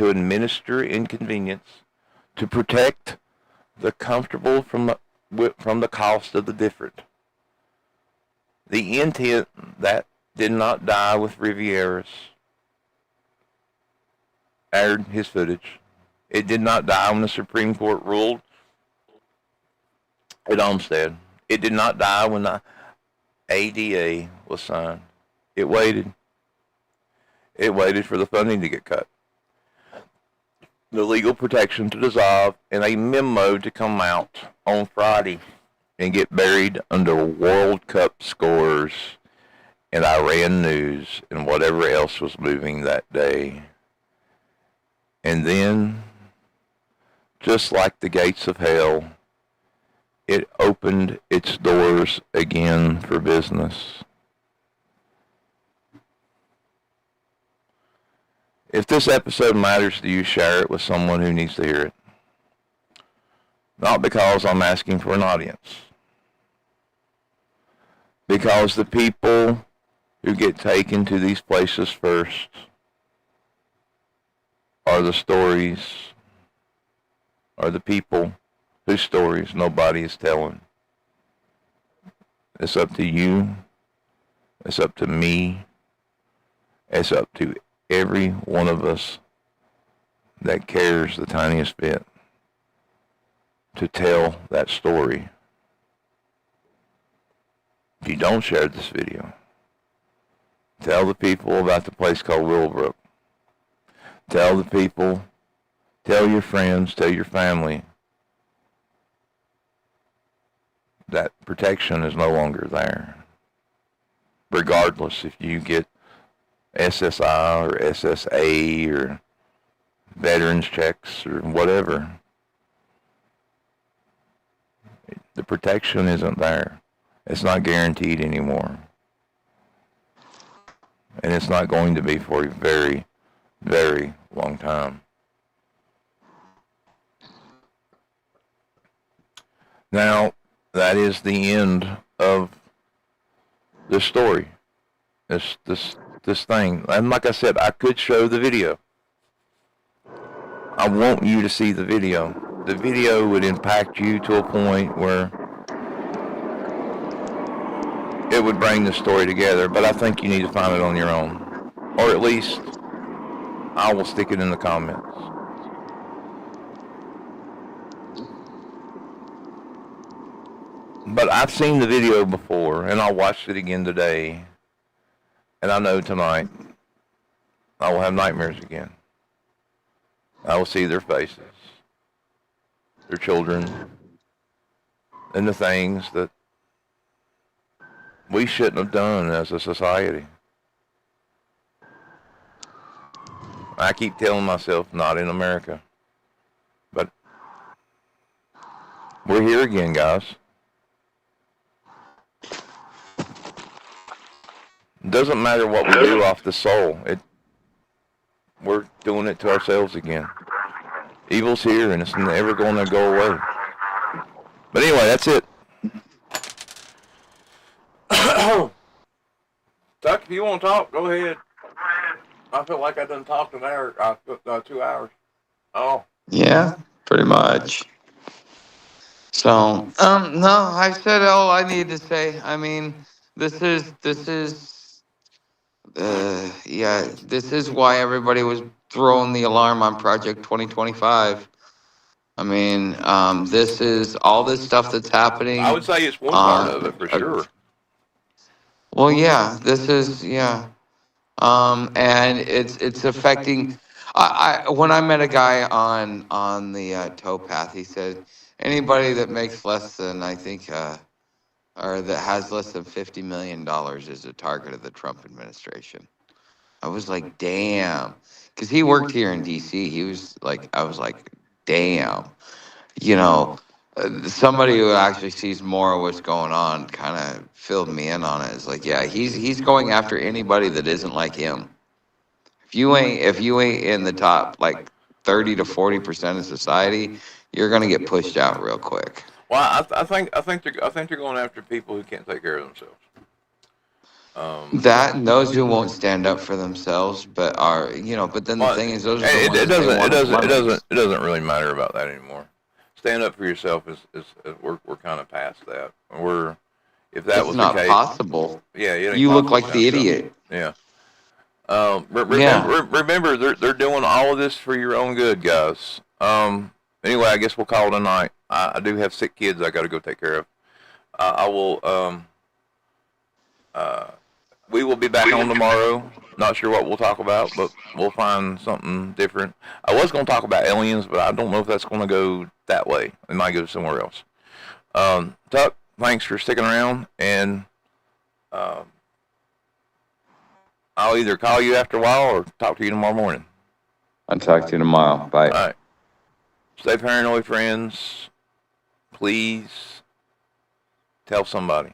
administer inconvenience, to protect the comfortable from the cost of the different. The intent that did not die with Rivieras aired his footage. It did not die when the Supreme Court ruled at Olmstead. It did not die when the ADA was signed. It waited. It waited for the funding to get cut, the legal protection to dissolve, and a memo to come out on Friday and get buried under World Cup scores and Iran news and whatever else was moving that day. And then, just like the gates of hell, it opened its doors again for business. If this episode matters to you, share it with someone who needs to hear it. Not because I'm asking for an audience. Because the people who get taken to these places first are the stories, are the people whose stories nobody is telling. It's up to you. It's up to me. It's up to every one of us that cares the tiniest bit to tell that story. If you don't share this video, tell the people about the place called Willowbrook. Tell the people, tell your friends, tell your family that protection is no longer there. Regardless if you get SSI or SSA or veterans checks or whatever, the protection isn't there. It's not guaranteed anymore. And it's not going to be for a very, very long time. Now, that is the end of the story. This thing. And like I said, I could show the video. I want you to see the video. The video would impact you to a point where it would bring the story together, but I think you need to find it on your own. Or at least, I will stick it in the comments. But I've seen the video before, and I watched it again today, and I know tonight I will have nightmares again. I will see their faces, their children, and the things that we shouldn't have done as a society. I keep telling myself, not in America. But we're here again, guys. It doesn't matter what we do off the soul. We're doing it to ourselves again. Evil's here, and it's never going to go away. But anyway, that's it. Tuck, if you want to talk, go ahead. I feel like I done talked an hour, 2 hours. Oh. Yeah, pretty much. So, no, I said all I need to say. I mean, this is why everybody was throwing the alarm on Project 2025. I mean, this is all this stuff that's happening. I would say it's one part of it for sure. Well, yeah, this is, yeah. And it's affecting. When I met a guy on the towpath, he said anybody that makes less than, I think, or that has less than $50 million is a target of the Trump administration. I was like, damn, because he worked here in D.C. He was like, I was like, damn, you know. Somebody who actually sees more of what's going on kind of filled me in on it. It's like, yeah, he's going after anybody that isn't like him. If you ain't in the top like 30 to 40% of society, you're gonna get pushed out real quick. Well, I think they're going after people who can't take care of themselves. That and those who won't stand up for themselves, but are But then the thing is, those are the ones it doesn't really matter about that anymore. Stand up for yourself is we're kind of past that. If that was not the case, possible. Yeah, you look like the idiot. Yeah. Remember, they're doing all of this for your own good, guys. Anyway, I guess we'll call it a night. I do have sick kids I got to go take care of. I will. We will be back on tomorrow. Not sure what we'll talk about, but we'll find something different. I was going to talk about aliens, but I don't know if that's going to go that way. It might go somewhere else. Tuck, thanks for sticking around, and I'll either call you after a while or talk to you tomorrow morning. I'll talk to you tomorrow. Bye. All right. Stay paranoid, friends. Please tell somebody.